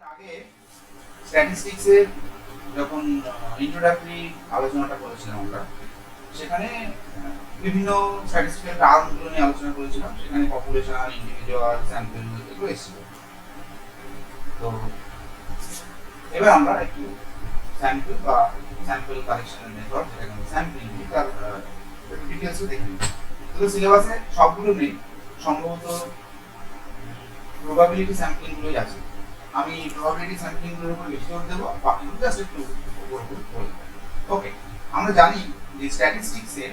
আগে স্ট্যাটিস্টিক্সের যখন ইন্ট্রোডাক্টরি আলোচনাটা করেছিলাম আমরা, সেখানে বিভিন্ন স্ট্যাটিস্টিক্যাল টার্মগুলো নিয়ে আলোচনা করেছিলাম। সেখানে পপুলেশন, ইন্ডিভিজুয়াল, স্যাম্পল এগুলো এসেছিল। তো এবার আমরা একটু স্যাম্পল বা স্যাম্পল কালেকশনের মেথড, যেটাকে আমরা স্যাম্পলিং বলি, তার একটু ডিটেলসও দেখে নিই। তো সিলেবাসে সবগুলো নেই, সম্ভবত প্রবাবিলিটি স্যাম্পলিং গুলোই আছে। আমি প্রবাবিলিটি স্যাম্পলিং গুলোর উপর বেশি জোর দেবো, বাকিগুলো জাস্ট একটু উপর উপর বলবো। ওকে, আমরা জানি যে স্ট্যাটিস্টিক্সে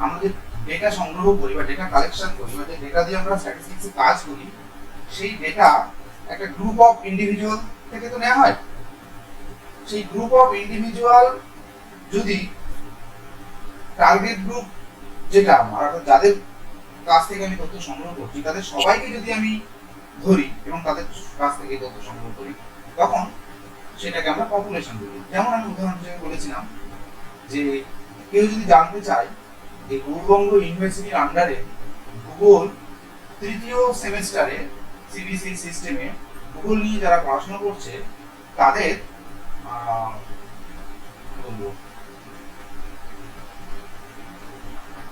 আমরা যে ডেটা সংগ্রহ করি বা ডেটা কালেকশন করি বা যে ডেটা দিয়ে আমরা স্ট্যাটিস্টিক্সে কাজ করি, সেই ডেটা একটা গ্রুপ অফ ইন্ডিভিজুয়াল থেকে তো নেওয়া হয়। সেই গ্রুপ অফ ইন্ডিভিজুয়াল যদি টার্গেট গ্রুপ যেটা আমার, যাদের কাছ থেকে আমি তথ্য সংগ্রহ করছি, তাদের সবাইকে যদি আমি ধরি এবং তাদের কাছ থেকে তথ্য সংগ্রহ করি, তখন সেটাকে আমরা পপুলেশন বলি। যেমন আমি উদাহরণ হিসেবে বলেছিলাম যে কেউ যদি জানতে চায় যে গৌরবঙ্গ ইউনিভার্সিটির আন্ডারে ভূগোল তৃতীয় সেমিস্টারে সিবিএসই সিস্টেমে ভূগোল নিয়ে যারা পড়াশোনা করছে তাদের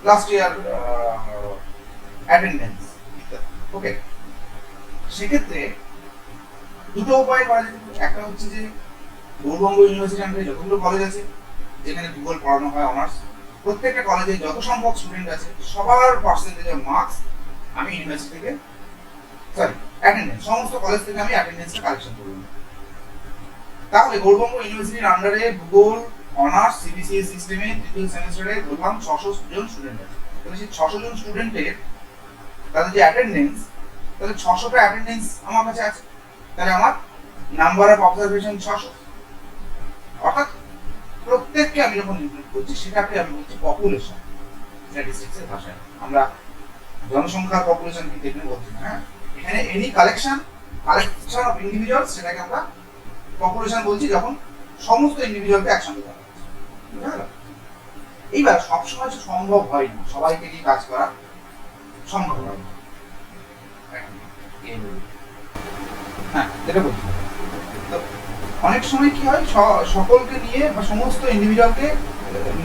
লাস্ট ইয়ার অ্যাটেন্ডেন্স, ওকে, সেক্ষেত্রে দুটো উপায় করা যেতে পারে। একটা হচ্ছে যে গৌরবঙ্গ ইউনিভার্সিটি আন্ডারে যতগুলো কলেজ আছে যেখানে ভূগোল পড়ানো হয় অনার্স, প্রত্যেকটা কলেজে যত সংখ্যক স্টুডেন্ট আছে সবার পার্সেন্টেজ অফ মার্কস আমি ইউনিভার্সিটি থেকে, সরি অ্যাটেন্ডেন্স, সমস্ত কলেজ থেকে আমি অ্যাটেন্ডেন্সটা কালেকশন করব। তাহলে গৌরবঙ্গ ইউনিভার্সিটির আন্ডারে ভূগোল অনার্স সিবিসিএস সিস্টেমে তৃতীয় সেমিস্টারে ধরলাম 600 জন স্টুডেন্ট আছে। তাহলে সেই 600 জন স্টুডেন্টের তাদের যে অ্যাটেন্ডেন্স, তাহলে 600টা অ্যাটেন্ডেন্স আমার কাছে আছে। তাহলে আমার নাম্বার অফ অবজারভেশন 600, অর্থাৎ প্রত্যেককে আমি যখন ইনক্লুড করছি সেটাকে আমি বলছি পপুলেশন স্ট্যাটিস্টিক্সের ভাষায়। আমরা জনসংখ্যার পপুলেশন কি দেখলে বলছি না, হ্যাঁ, এখানে এনি কালেকশন অফ ইন্ডিভিজুয়ালস, সেটাকে আমরা পপুলেশন বলছি যখন সমস্ত ইন্ডিভিজুয়ালকে একসঙ্গে ধরা হচ্ছে। বুঝা গেল? এইবার সবসময় সম্ভব হয় না সবাইকে নিয়ে কাজ করা, সম্ভব হয় না। হ্যাঁ, যেটা বলছি, তো অনেক সময় কি হয়, সকলকে নিয়ে বা সমস্ত ইন্ডিভিজুয়ালকে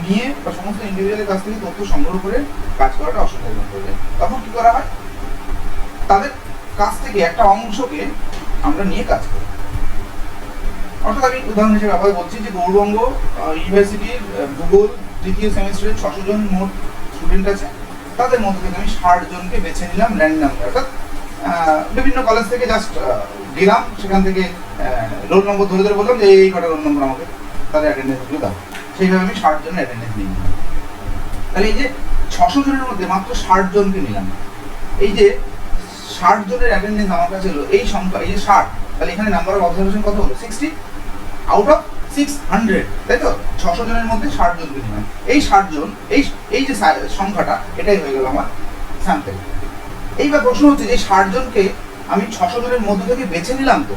নিয়ে বা সমস্ত ইন্ডিভিজুয়ালের কাছ থেকে তথ্য সংগ্রহ করে কাজ করাটা অসম্ভব হয়ে যায়। তখন কি করা হয়, তাদের কাছ থেকে একটা অংশকে আমরা নিয়ে কাজ করি। অর্থাৎ আমি উদাহরণ হিসেবে আবার বলছি যে গৌরবঙ্গ ইউনিভার্সিটির ভূগোল তৃতীয় সেমিস্টারে 600 জন মোট স্টুডেন্ট আছে। তাদের মধ্যে থেকে আমি 60 জনকে বেছে নিলাম র্যান্ডাম, অর্থাৎ বিভিন্ন কলেজ থেকে জাস্ট দিলাম, সেখান থেকে রোল নম্বর ধরে ধরে বললাম যে এই কটা রোল নম্বর আমাকে তাদের অ্যাটেন্ডেন্সগুলো দাও। সেইভাবে আমি 60 জনের অ্যাটেন্ডেন্স নিয়ে নিলাম। তাহলে এই যে 600 জনের মধ্যে মাত্র 60 জনকে নিলাম, এই যে 60 জনের অ্যাটেন্ডেন্স আমার কাছে হলো এই সংখ্যা, এই যে 60, তাহলে এখানে নাম্বার অফ অবজারভেশন কত হলো? 60 আউট অফ 600, তাই তো? 600 জনের মধ্যে 60 জনকে নিলাম। এই 60 জন, এই যে সংখ্যাটা, এটাই হয়ে গেল আমার স্যাম্পল। এইবার প্রশ্ন হচ্ছে যে 60 জনকে আমি 600 জনের মধ্য থেকে বেছে নিলাম, তো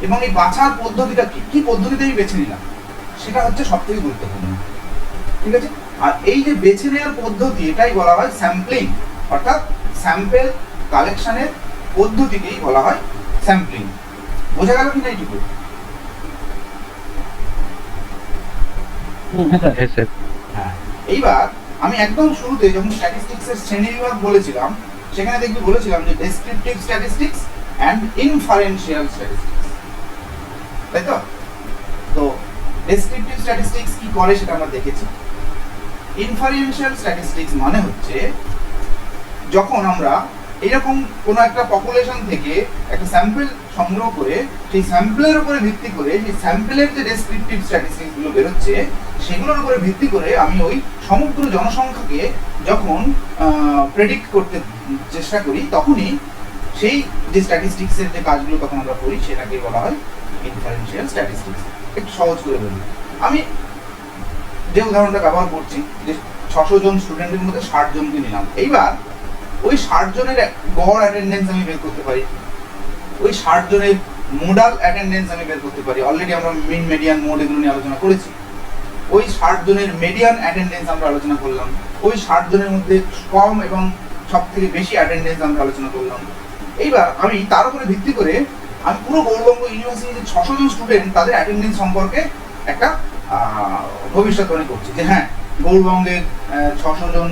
এবং এই বাছার পদ্ধতিটা কি পদ্ধতিতে আমি বেছে নিলাম, সেটা হচ্ছে সব থেকে গুরুত্বপূর্ণ। ঠিক আছে? আর এই যে বেছে নেওয়ার পদ্ধতি, এটাই বলা হয় স্যাম্পলিং, অর্থাৎ স্যাম্পল কালেকশনের পদ্ধতিকেই বলা হয় স্যাম্পলিং। বোঝা গেল কিনা এইটুকু? হ্যাঁ, এইবার আমি একদম শুরুতে যখন স্ট্যাটিস্টিক্সের শ্রেণীবিভাগ বলেছিলাম, সেখানে দেখবি বলেছিলাম যে descriptive statistics and inferential statistics, তাই তো? তো ডেসক্রিপটিভ স্ট্যাটিস্টিক্স কি করে সেটা আমরা দেখেছি। ইনফারেন্সিয়াল স্ট্যাটিস্টিক্স মানে হচ্ছে যখন আমরা এরকম কোনো একটা পপুলেশন থেকে একটা স্যাম্পল সংগ্রহ করে সেই স্যাম্পলের উপরে ভিত্তি করে সেই স্যাম্পলের যে ডেসক্রিপটিভ স্ট্যাটিস্টিক্সগুলো বেরোচ্ছে সেগুলোর উপরে ভিত্তি করে আমি ওই সমগ্র জনসংখ্যাকে যখন প্রেডিক্ট করতে চেষ্টা করি, তখনই সেই যে স্ট্যাটিস্টিক্সের যে কাজগুলো তখন আমরা করি সেটাকে বলা হয় ইনফারেন্সিয়াল স্ট্যাটিস্টিক্স। একটু সহজ করে বলি, আমি যে উদাহরণটা ব্যবহার করছি যে 600 জন স্টুডেন্টের মধ্যে 60 জনকে নিলাম। এইবার ওই 60 জনের গড় অ্যাটেন্ডেন্স আমি বের করতে পারি, ওই 60 জনের মোডাল অ্যাটেন্ডেন্স আমি বের করতে পারি। অলরেডি আমরা মিন, মিডিয়ান, মোড এগুলো নিয়ে আলোচনা করেছি। ওই 60 জনের মিডিয়ান অ্যাটেন্ডেন্স আমরা আলোচনা করলাম। ওই 60 জনের মধ্যে কম এবং সব থেকে বেশি অ্যাটেন্ডেন্স আমরা আলোচনা করলাম। এইবার আমি তার উপরে ভিত্তি করে আমি পুরো গৌরবঙ্গ ইউনিভার্সিটির যে 600 জন স্টুডেন্ট তাদের অ্যাটেন্ডেন্স সম্পর্কে একটা ভবিষ্যৎবাণী করছি যে হ্যাঁ গৌরবঙ্গের 600 জন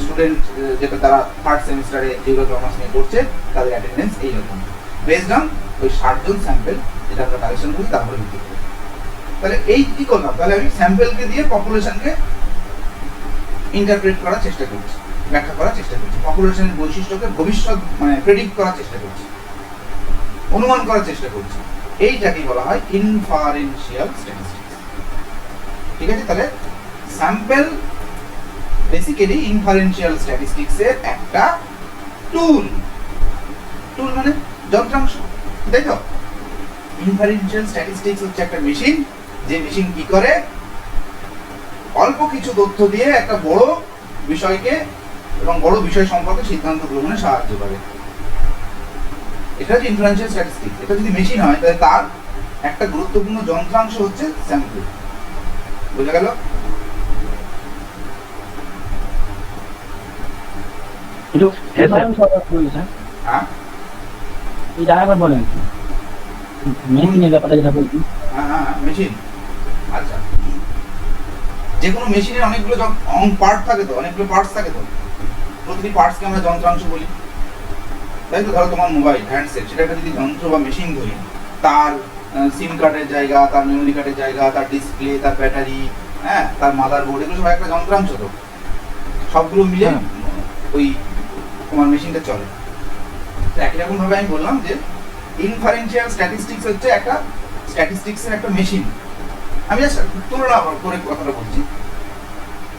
স্টুডেন্ট যেটা তারা থার্ড সেমিস্টারে জিওগ্রাফি অনার্স নিয়ে করছে তাদের অ্যাটেন্ডেন্স এইরকম বেসড অন ওই 60 জন স্যাম্পেল যেটা আমরা কালেকশন করি তারপরে ভিত্তি করি। তাহলে এই কি করলাম, তাহলে আমি স্যাম্পেলকে দিয়ে পপুলেশনকে ইন্টারপ্রেট করার চেষ্টা করছি, ব্যাখ্যা করার চেষ্টা করছি, পপুলেশনের বৈশিষ্ট্যকে ভবিষ্যৎ মানে প্রেডিক্ট করার চেষ্টা করছি, অনুমান করার চেষ্টা করছি। এইটাকেই বলা হয় ইনফারেন্সিয়াল স্ট্যাটিস্টিক্স। ঠিক আছে, তাহলে স্যাম্পল বেসিক্যালি ইনফারেন্সিয়াল স্ট্যাটিস্টিক্স এর একটা টুল মানে যন্ত্রাংশ, তাই তো? ইনফারেন্সিয়াল স্ট্যাটিস্টিক্স হচ্ছে একটা মেশিন, যে মেশিন কি করে অল্প কিছু তথ্য দিয়ে একটা বড় বিষয়কে এবং বড় বিষয় সম্পর্কে সিদ্ধান্ত গ্রহণে সাহায্য করে। এটা হচ্ছে ইনফারেন্সিয়াল স্ট্যাটিস্টিক্স। এটা যদি মেশিন হয় তাহলে তার একটা গুরুত্বপূর্ণ যন্ত্রাংশ হচ্ছে স্যাম্পল। বুঝা গেল? হ্যাঁ, এটা আবার বলেন মেশিনের ব্যাপারটা যেটা বলছি। হ্যাঁ মেশিন। আচ্ছা, যে কোনো মেশিনের অনেকগুলো পার্ট থাকে তো, অনেকগুলো পার্টস থাকে তো, প্রতিটি পার্টসকে আমরা যন্ত্রাংশ বলি, তাই তো? ধরো তোমার মোবাইল হ্যান্ডসেট, সেটা একটা যদি যন্ত্র বা মেশিন ধরি, তার সিম কার্ডের জায়গা, তার মেমোরি কার্ডের জায়গা, তার ডিসপ্লে, তার ব্যাটারি, হ্যাঁ, তার মাদারবোর্ড, এগুলো সব একটা যন্ত্রাংশ তো, সবগুলো মিলে ওই তোমার মেশিনটা চলে। একই রকম ভাবে আমি বললাম যে ইনফারেন্সিয়াল স্ট্যাটিস্টিক্স হচ্ছে একটা স্ট্যাটিস্টিক্সের একটা মেশিন। আমি জাস্ট তুলনা করে কথাটা বলছি।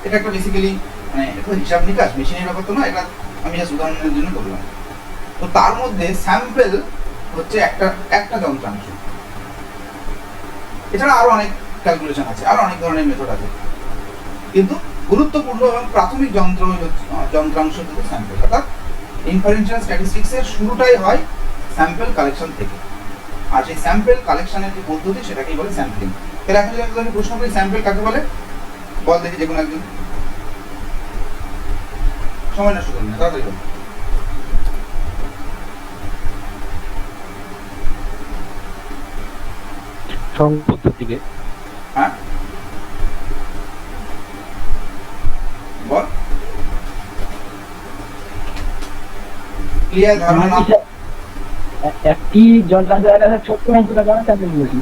এটা একটা বেসিক্যালি মানে এটা হিসাব নিকাশ মেশিনের ব্যাপার তো না, এটা আমি জাস্ট উদাহরণের জন্য বললাম। তো তার মধ্যে স্যাম্পল হচ্ছে একটা যন্ত্রাংশ। এছাড়া আরো অনেক ক্যালকুলেশন আছে, আরো অনেক ধরনের মেথড আছে, কিন্তু গুরুত্বপূর্ণ এবং প্রাথমিক যন্ত্রাংশ হচ্ছে স্যাম্পল। অর্থাৎ ইনফারেন্সিয়াল স্ট্যাটিস্টিক্সের শুরুটাই হয় স্যাম্পল কালেকশন থেকে, আর সেই স্যাম্পল কালেকশনের যে পদ্ধতি সেটাকেই বলে স্যাম্পলিং। তাহলে এখন যদি আমি প্রশ্ন করি স্যাম্পল কাকে বলে, বল দেখি যে কোনো একজন। সময় নষ্ট করুন না, তাড়াতাড়ি করুন। পদ্ধতিকে হ্যাঁ বল, ক্লিয়ার ধারণা না? একটি যন্ত্রাংশ ছোট্ট অংশটা কেন স্যাম্পল বলছি?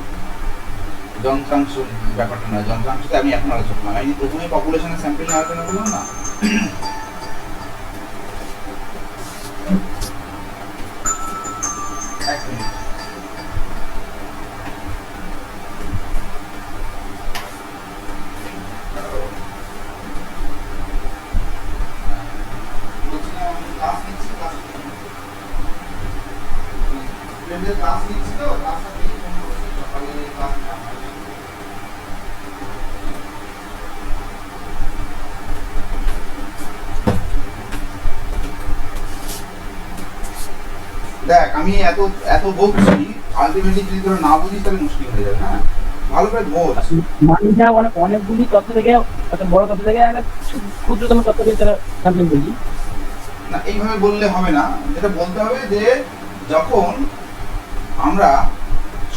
যন্ত্রাংশ ব্যাপারটা নয়, যন্ত্রাংশতে আমি এখন আলোচনা করলাম। আমি প্রথমে পপুলেশনের স্যাম্পল নিয়ে আলোচনা করলাম না। এক মিনিট, ক্লাস নিচ্ছি তো, ক্লাসটা দেখে ফোন করছি, সকালে ক্লাস দেখ। আমি এত এত বলছি, আলটিমেটলি যদি তোরা না বুঝিস তাহলে মুশকিল হয়ে যাবে। হ্যাঁ, ভালো করে বোঝ। মানুষরা অনেকগুলি তথ্য থেকে, একটা বড় তথ্য থেকে একটা ক্ষুদ্রতম তথ্য দিয়ে তারা স্যাম্পলিং করছি না, এইভাবে বললে হবে না। যেটা বলতে হবে যে যখন আমরা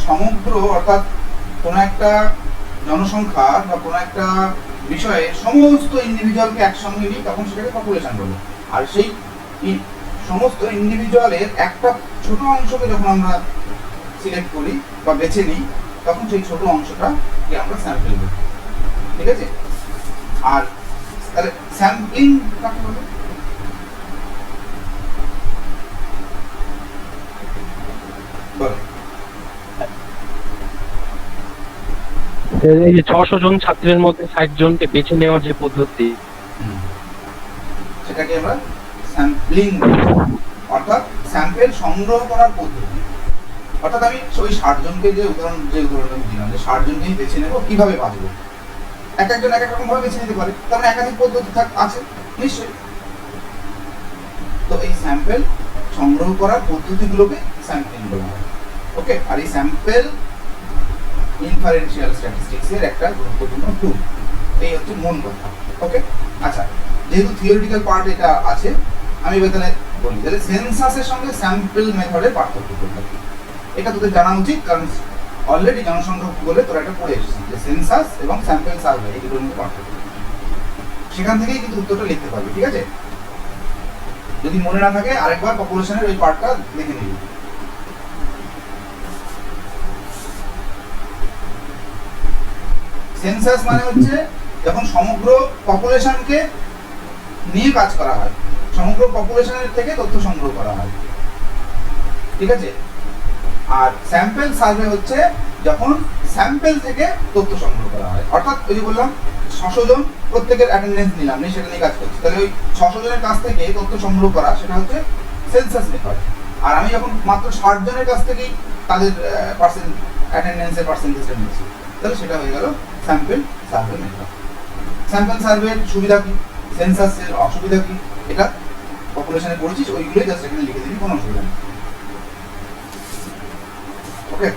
সমগ্র অর্থাৎ কোনো একটা জনসংখ্যা বা কোনো একটা বিষয়ে সমস্ত ইন্ডিভিজুয়ালকে একসঙ্গে নিই, তখন সেটাকে পপুলেশন বলি। আর সেই সমস্ত ইন্ডিভিজুয়ালের একটা ছোট অংশকে যখন আমরা সিলেক্ট করি বা বেছে নিই, তখন সেই ছোট অংশটাকে আমরা স্যাম্পল বলি। ঠিক আছে? আর তাহলে স্যাম্পলিং কাকে বলে? বলো। এই যে 600 জন ছাত্রের মধ্যে 60 জনকে বেছে নেওয়ার যে পদ্ধতি, সেটাকে আমরা স্যাম্পলিং বলি, অর্থাৎ স্যাম্পল সংগ্রহ করার পদ্ধতি। অর্থাৎ আমি ওই 60 জনকে যে উদাহরণ আমি দিলাম, যে 60 জনকেই বেছে নেবো, কিভাবে বাঁচবো? এক একজন এক এক রকম ভাবে বেছে নিতে পারে, তার মানে একাধিক পদ্ধতি আছে নিশ্চয়ই। তো এই স্যাম্পল সংগ্রহ করার পদ্ধতিগুলোকে স্যাম্পলিং বলা হয়। ওকে, আর এই স্যাম্পল ইনফারেন্সিয়াল স্ট্যাটিস্টিক্স এর একটা গুরুত্বপূর্ণ টুল। এই হচ্ছে মূল কথা। ওকে, আচ্ছা, যেহেতু থিওরিটিক্যাল পার্ট এটা আছে, আমি এবার তাহলে বলি, তাহলে সেন্সাসের সঙ্গে স্যাম্পল মেথডের পার্থক্য করতে। এটা তোদের জানা উচিত, কারণ অলরেডি জনসংখ্যা বলে তোরা এটা পড়ে এসেছিস যে সেন্সাস এবং স্যাম্পল সার্ভে এই দুটোর মধ্যে পার্থক্য। সেখান থেকেই কিন্তু উত্তরটা লিখতে পারবি, ঠিক আছে? যদি মনে না থাকে আরেকবার পপুলেশনের ওই পার্টটা দেখে নিবি। সেন্সাস মানে হচ্ছে যখন সমগ্র পপুলেশনকে নিয়ে কাজ করা হয়, সমগ্র পপুলেশনের থেকে তথ্য সংগ্রহ করা হয়, ঠিক আছে? আর স্যাম্পল সার্ভে হচ্ছে যখন স্যাম্পল থেকে তথ্য সংগ্রহ করা হয়, অর্থাৎ ওই যে বললাম 600 জন প্রত্যেকের অ্যাটেন্ডেন্স নিলাম, নিয়ে সেটা নিয়ে কাজ করছি, তাহলে ওই 600 জনের কাছ থেকে তথ্য সংগ্রহ করা সেটা হচ্ছে সেন্সাস মেথড। আর আমি যখন মাত্র 60 জনের কাছ থেকেই তাদের অ্যাটেন্ডেন্সের পার্সেন্টেজটা নিয়েছি, তাহলে সেটা হয়ে গেল স্যাম্পল সার্ভে মেথড। স্যাম্পল সার্ভের সুবিধা কি, সেন্সাসের অসুবিধা কি, এটা পপুলেশনে পড়েছিস, ওইগুলোই জাস্ট এখানে লিখে দিবি, কোনো অসুবিধা নেই। ওকে,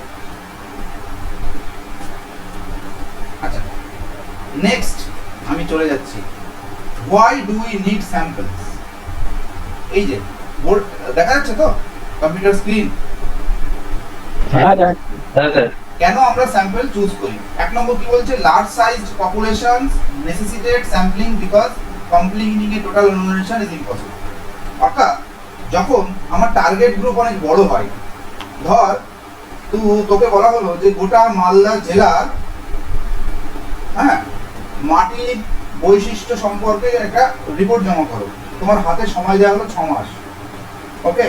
আচ্ছা নেক্সট আমি চলে যাচ্ছি, why do we need samples. এই যে বোর্ড দেখা যাচ্ছে তো, কম্পিউটার স্ক্রিন, হ্যাঁ স্যার। কেন আমরা স্যাম্পল চুজ করি? এক নম্বর কি বলছে, large sized populations necessitate sampling because completing a total enumeration is impossible. অর্থাৎ যখন আমার টার্গেট গ্রুপ অনেক বড় হয়, ধর তোকে বলা হলো যে গোটা মালদা জেলার হ্যাঁ মাটির বৈশিষ্ট্য সম্পর্কে একটা রিপোর্ট জমা করো, তোমার হাতে সময় দেওয়া হলো 6 মাস। ওকে,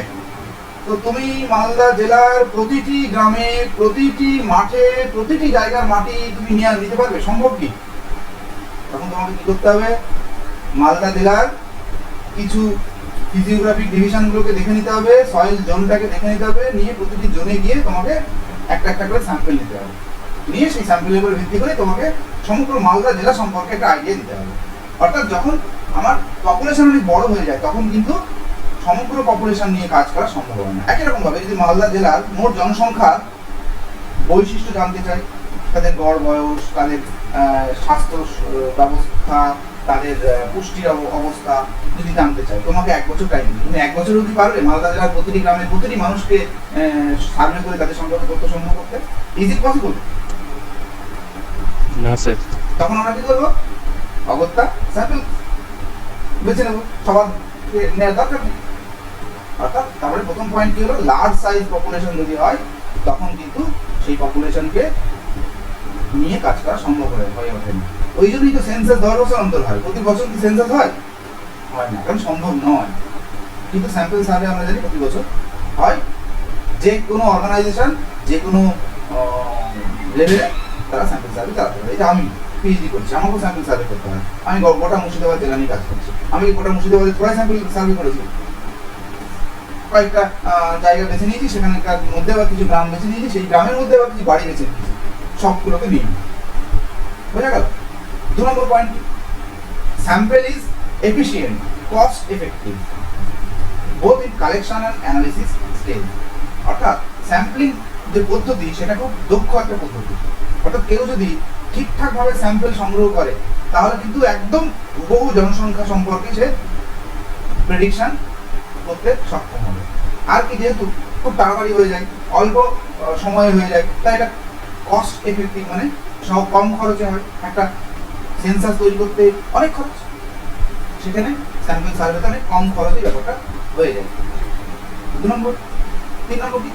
তো তুমি মালদা জেলার প্রতিটি গ্রামে, প্রতিটি মাঠে, প্রতিটি জায়গার মাটি তুমি নিতে পারবে? সম্ভব কি? তখন তোমাকে কি করতে হবে, মালদা জেলার কিছু ফিজিওগ্রাফিক ডিভিশনগুলোকে দেখে নিতে হবে, সয়েল জোনটাকে দেখে নিতে হবে, নিয়ে প্রতিটি জোনে গিয়ে তোমাকে একটা একটা করে স্যাম্পল নিতে হবে, নিয়ে সেই স্যাম্পলের উপর ভিত্তি করে তোমাকে সমগ্র মালদা জেলা সম্পর্কে একটা আইডিয়া দিতে হবে। অর্থাৎ যখন আমার পপুলেশন অনেক বড় হয়ে যায় তখন কিন্তু সমগ্র পপুলেশন নিয়ে কাজ করা সম্ভব হয় না। একই রকম ভাবে যদি মালদা জেলার মোট জনসংখ্যার বৈশিষ্ট্য জানতে চাই, তাদের গড় বয়স, তাদের স্বাস্থ্য ব্যবস্থা, তাদের পুষ্টির অবস্থা যদি জানতে চাই, তোমাকে 1 বছর টাইম দিই। তুমি 1 বছর অবধি পারবে মালদা জেলার প্রতিটি গ্রামে প্রতিটি মানুষকে সার্ভে করে তাদের সম্পর্কে তথ্য সংগ্রহ করতে? Is it possible? না স্যার। তখন আমরা কি করবো, অগত্যা স্যাম্পল বেছে নেবো, সবার নেওয়ার দরকার নেই। অর্থাৎ তারপরে প্রথম পয়েন্ট কি হলো, লার্জ সাইজ পপুলেশন যদি হয় তখন কিন্তু সেই পপুলেশনকে নিয়ে কাজ করা সম্ভব হয়ে ওঠে না। ওই জন্যই তো সেন্সাস 10 বছর অন্তর হয়। প্রতি বছর কি সেন্সাস হয়? হয় না, কারণ সম্ভব নয়। কিন্তু স্যাম্পল সার্ভে আমরা জানি প্রতি বছর হয়। যে কোনো অর্গানাইজেশন, যে কোনো লেভেলে তারা স্যাম্পল সার্ভে চালাতে পারে। এটা আমি পিএইচডি করছি, আমাকেও স্যাম্পল সার্ভে করতে হয়। আমি গোটা মুর্শিদাবাদ জেলা নিয়ে কাজ করছি, আমি গোটা মুর্শিদাবাদে থোড়াই স্যাম্পল সার্ভে করেছি। কয়েকটা জায়গা বেছে নিয়েছি, সেখানকার মধ্যে আবার কিছু গ্রাম বেছে নিয়েছি, সেই গ্রামের মধ্যে আবার কিছু বাড়ি বেছে নিয়েছি, সবগুলোকে নিয়ে। বোঝা গেল? 2 নম্বর point, sample is efficient, cost effective both in collection and analysis stage. অর্থাৎ স্যাম্পলিং যে পদ্ধতি সেটা খুব দক্ষ একটা পদ্ধতি। অর্থাৎ কেউ যদি ঠিকঠাকভাবে স্যাম্পল সংগ্রহ করে তাহলে কিন্তু একদম বহু জনসংখ্যা সম্পর্কে সে প্রেডিকশন করতে সক্ষম হবে। আর কি, যেহেতু খুব তাড়াতাড়ি হয়ে যায়, অল্প সময়ে হয়ে যায়, তাই এটা কস্ট এফেক্টিভ, মানে সব কম খরচে হয়। একটা সেন্সাস তৈরি করতে অনেক খরচ, সেখানে স্যাম্পল সার্ভেতে অনেক কম খরচে ব্যাপারটা হয়ে যায়। 2 নম্বর। 3 নম্বর কি,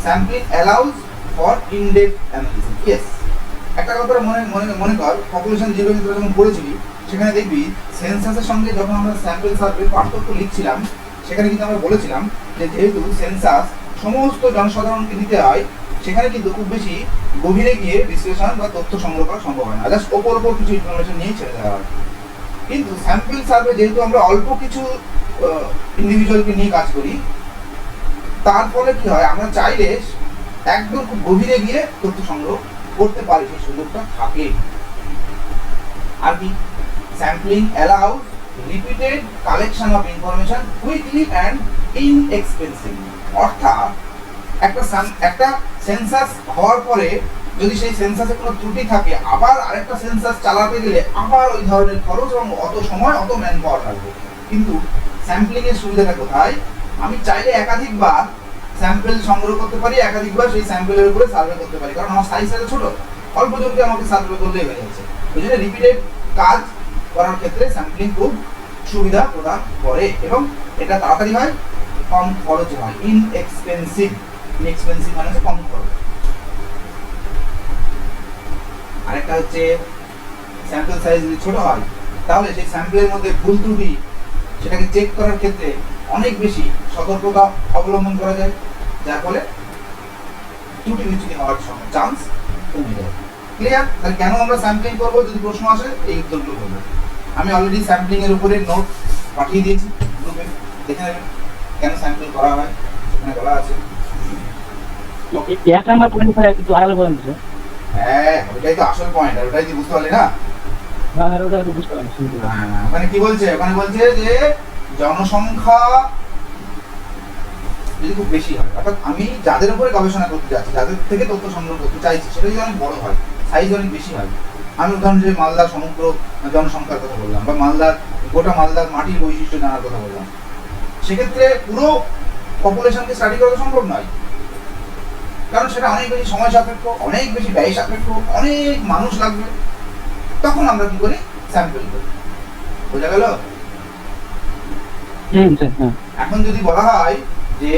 sampling allows for in-depth analysis. Yes, একটা কথা মনে কর, পপুলেশন জিওগ্রাফি যখন পড়েছিলি সেখানে দেখবি সেন্সাসের সঙ্গে যখন আমরা স্যাম্পল সার্ভে পার্থক্য লিখছিলাম সেখানে কিন্তু আমরা বলেছিলাম যে যেহেতু সেন্সাস সমস্ত জনসাধারণকে দিতে হয়, সেখানে কিন্তু খুব বেশি গভীরে গিয়ে বিশ্লেষণ বা তথ্য সংগ্রহ করা সম্ভব হয় না, জাস্ট ওপর কিছু ইনফরমেশন নিয়েই ছেড়ে দেওয়া হয়। কিন্তু স্যাম্পল সার্ভে যেহেতু আমরা অল্প কিছু ইন্ডিভিজুয়ালকে নিয়ে কাজ করি, তার ফলে কি হয়, আমরা চাইলে একদম খুব গভীরে গিয়ে তথ্য সংগ্রহ করতে পারি, সেই সুযোগটা থাকে। আর কি, sampling allows repeated collection of information quickly and inexpensively. অর্থাৎ একটা সেন্সাস হওয়ার পরে যদি সেই সেন্সাসে কোনো ত্রুটি থাকে, আবার আরেকটা সেন্সাস চালাতে গেলে আবার ওই ধরনের খরচ এবং অত সময়, অত ম্যান পাওয়ার লাগবে। কিন্তু স্যাম্পলিং এর সুবিধাটা কোথায়, আমি চাইলে একাধিকবার স্যাম্পল সংগ্রহ করতে পারি, একাধিকবার সেই স্যাম্পলের উপরে সার্ভে করতে পারি, কারণ আমার সাইজটা ছোট, অল্প জনকে আমাকে সার্ভে করলেই হয়ে যাচ্ছে। ওই জন্য রিপিটেড কাজ করার ক্ষেত্রে স্যাম্পলিং খুব সুবিধা প্রদান করে এবং এটা তাড়াতাড়ি হয়, কম খরচ হয়, ইনএক্সপেন্সিভ। ইনএক্সপেন্সিভ মানে হচ্ছে কম খরচ। আরেকটা হচ্ছে স্যাম্পল সাইজ যদি ছোট হয় তাহলে সেই স্যাম্পলের মধ্যে ভুল ত্রুটি সেটাকে চেক করার ক্ষেত্রে অনেক বেশি সতর্কতা অবলম্বন করা যায়, যার ফলে ত্রুটি বিচ্যুতি হওয়ার চান্স কমে যায়। ক্লিয়ার? তাহলে কেন আমরা স্যাম্পলিং করবো যদি প্রশ্ন আসে এই উত্তরগুলো বলবো। আমি অলরেডি স্যাম্পলিং এর উপরে নোট পাঠিয়ে দিয়েছি গ্রুপে, দেখে নেবেন কেন স্যাম্পল করা হয়, সেখানে বলা আছে। এক নাম্বার পয়েন্ট কিন্তু আলাদা বলেন তো। হ্যাঁ, ওটাই তো আসল পয়েন্ট, আর ওটাই কি বুঝতে পারলে না? হ্যাঁ হ্যাঁ, ওটা একটু বুঝতে পারলাম। ওখানে কি বলছে? ওখানে বলছে যে জনসংখ্যা যদি খুব বেশি হয়, অর্থাৎ আমি যাদের উপরে গবেষণা করতে যাচ্ছি, যাদের থেকে তথ্য সংগ্রহ করতে চাইছি, সেটা যদি অনেক বড় হয়, সাইজ অনেক বেশি হয়, আমি উদাহরণ হিসেবে মালদার সমগ্র জনসংখ্যার কথা বললাম বা গোটা মালদার মাটির বৈশিষ্ট্য জানার কথা বললাম, সেক্ষেত্রে পুরো পপুলেশনকে স্টাডি করা তো সম্ভব নয়, কারণ সেটা অনেক বেশি সময় সাপেক্ষ, অনেক বেশি ব্যয় সাপেক্ষ, অনেক মানুষ লাগবে। তখন আমরা কি করি? স্যাম্পল করি। বোঝা গেল? এখন যদি বলা হয় যে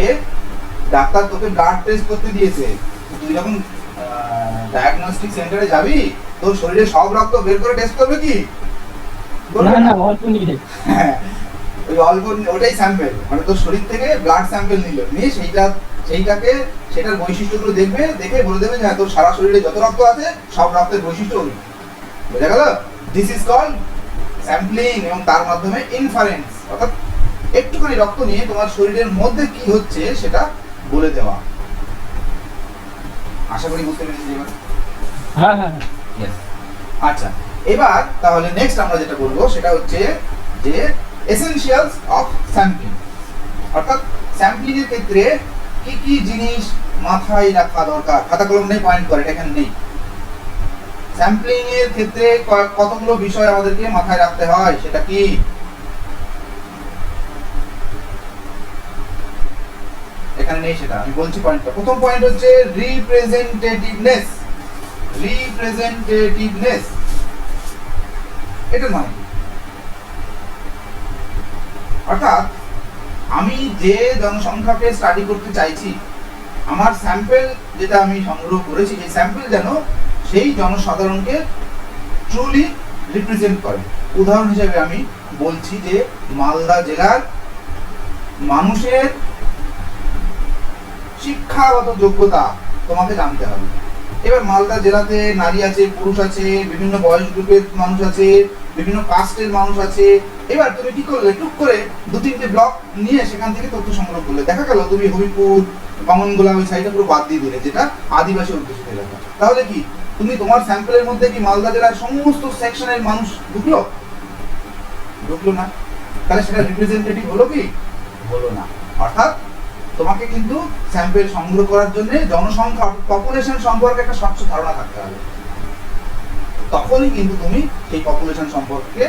ডাক্তার তোকে ব্লাড টেস্ট করতে দিয়েছে, তুই যখন ডায়াগনস্টিক সেন্টারে যাবি, তোর শরীরে সব রক্ত বের করে টেস্ট করবে কি? না না, অল্প নিয়ে। হ্যাঁ, ওই অল্প, ওটাই স্যাম্পল, মানে তোর শরীর থেকে ব্লাড স্যাম্পল নিল, নিয়ে সেইটাকে সেটার বৈশিষ্ট্যগুলো দেখবে, দেখে বলে দেবে যে হ্যাঁ তোর সারা শরীরে যত রক্ত আছে সব রক্তের বৈশিষ্ট্য ওই। বোঝা গেল? দিস ইজ কল্ড স্যাম্পলিং, এবং তার মাধ্যমে ইনফারেন্স, অর্থাৎ একটুখানি রক্ত নিয়ে তোমার শরীরের মধ্যে কি হচ্ছে সেটা বলে দেওয়া। আশা করি বুঝতে পেরেছি এবার। হ্যাঁ হ্যাঁ হ্যাঁ। আচ্ছা, এবার তাহলে নেক্সট আমরা যেটা বলবো সেটা হচ্ছে যে এসেনশিয়ালস অফ স্যাম্পলিং, অর্থাৎ স্যাম্পলিং এর ক্ষেত্রে কি কি জিনিস মাথায় রাখা দরকার। খাতা কলম নেই, পয়েন্ট করে, এটা এখানে নেই। স্যাম্পলিং এর ক্ষেত্রে কতগুলো বিষয় আমাদেরকে মাথায় রাখতে হয়, সেটা কি? এখানে নেই, সেটা আমি বলছি পয়েন্টটা। প্রথম পয়েন্ট হচ্ছে রিপ্রেজেন্টেটিভনেস। রিপ্রেজেন্টেটিভনেস এটা মানে অর্থাৎ আমি যে জনসংখ্যাকে স্টাডি করতে চাইছি, আমার স্যাম্পল যেটা আমি সংগ্রহ করেছি, এই স্যাম্পল যেন সেই জনসাধারণকে ট্রুলি রিপ্রেজেন্ট করে। উদাহরণ হিসেবে আমি বলছি যে মালদা জেলার মানুষের শিক্ষাগত যোগ্যতা তোমাকে জানতে হবে। এবার মালদা জেলাতে নারী আছে, পুরুষ আছে, বিভিন্ন বয়স গ্রুপের মানুষ আছে, বিভিন্ন কাস্টের মানুষ আছে। এবার তুমি কি করলে? টুক করে 2-3টে ব্লক নিয়ে সেখান থেকে তথ্য সংগ্রহ করলে, দেখা গেল তুমি হবিপুর, বামনগোলা ওই সাইডে পুরো বাদ দিয়ে দিলে, যেটা আদিবাসী অধ্যুষিত এলাকা। তাহলে কি তুমি তোমার স্যাম্পলের মধ্যে কি মালদা জেলার সমস্ত সেকশনের মানুষ ঢুকলো? ঢুকলো না। তাহলে সেটা রিপ্রেজেন্টেটিভ হলো কি? হলো না। অর্থাৎ তোমাকে কিন্তু স্যাম্পল সংগ্রহ করার জন্য জনসংখ্যা, পপুলেশন সম্পর্কে একটা স্বচ্ছ ধারণা থাকতে হবে, তখনই কিন্তু তুমি সেই পপুলেশন সম্পর্কে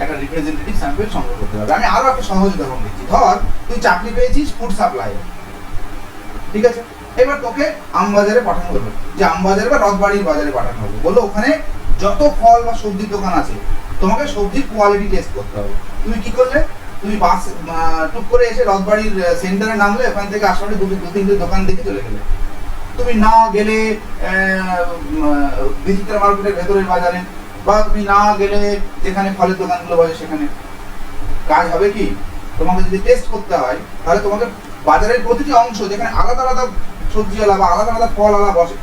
একটা রিপ্রেজেন্টেটিভ স্যাম্পল সংগ্রহ করতে পারবে। আমি আরো একটা সহজ উদাহরণ দিচ্ছি। ধর তুই চাকরি পেয়েছিস ফুড সাপ্লাই, ঠিক আছে? এবার তোকে আমবাজারে পাঠানো হলো, যে আমবাজারে বা রথবাড়ির বাজারে পাঠানো হলো, বললো ওখানে যত ফল বা সবজির দোকান আছে তোমাকে সবজির কোয়ালিটি টেস্ট করতে হবে। তুমি কি করলে? তুমি বাস টুক করে এসে রথবাড়ির সেন্টারে নামলে, ওখান থেকে আসামে 2-3টে দোকান দেখে চলে গেলে। তুমি না গেলে বিচিত্রা মার্কেটের ভেতরের বাজারে, বা তুমি না গেলে যেখানে ফলের দোকানগুলো বসে সেখানে। কাজ হবে কি? তোমাকে যদি টেস্ট করতে হয় তাহলে তোমাকে বাজারের প্রতিটি অংশ, যেখানে আলাদা আলাদা সবজিওয়ালা বা আলাদা আলাদা ফলওয়ালা বসে,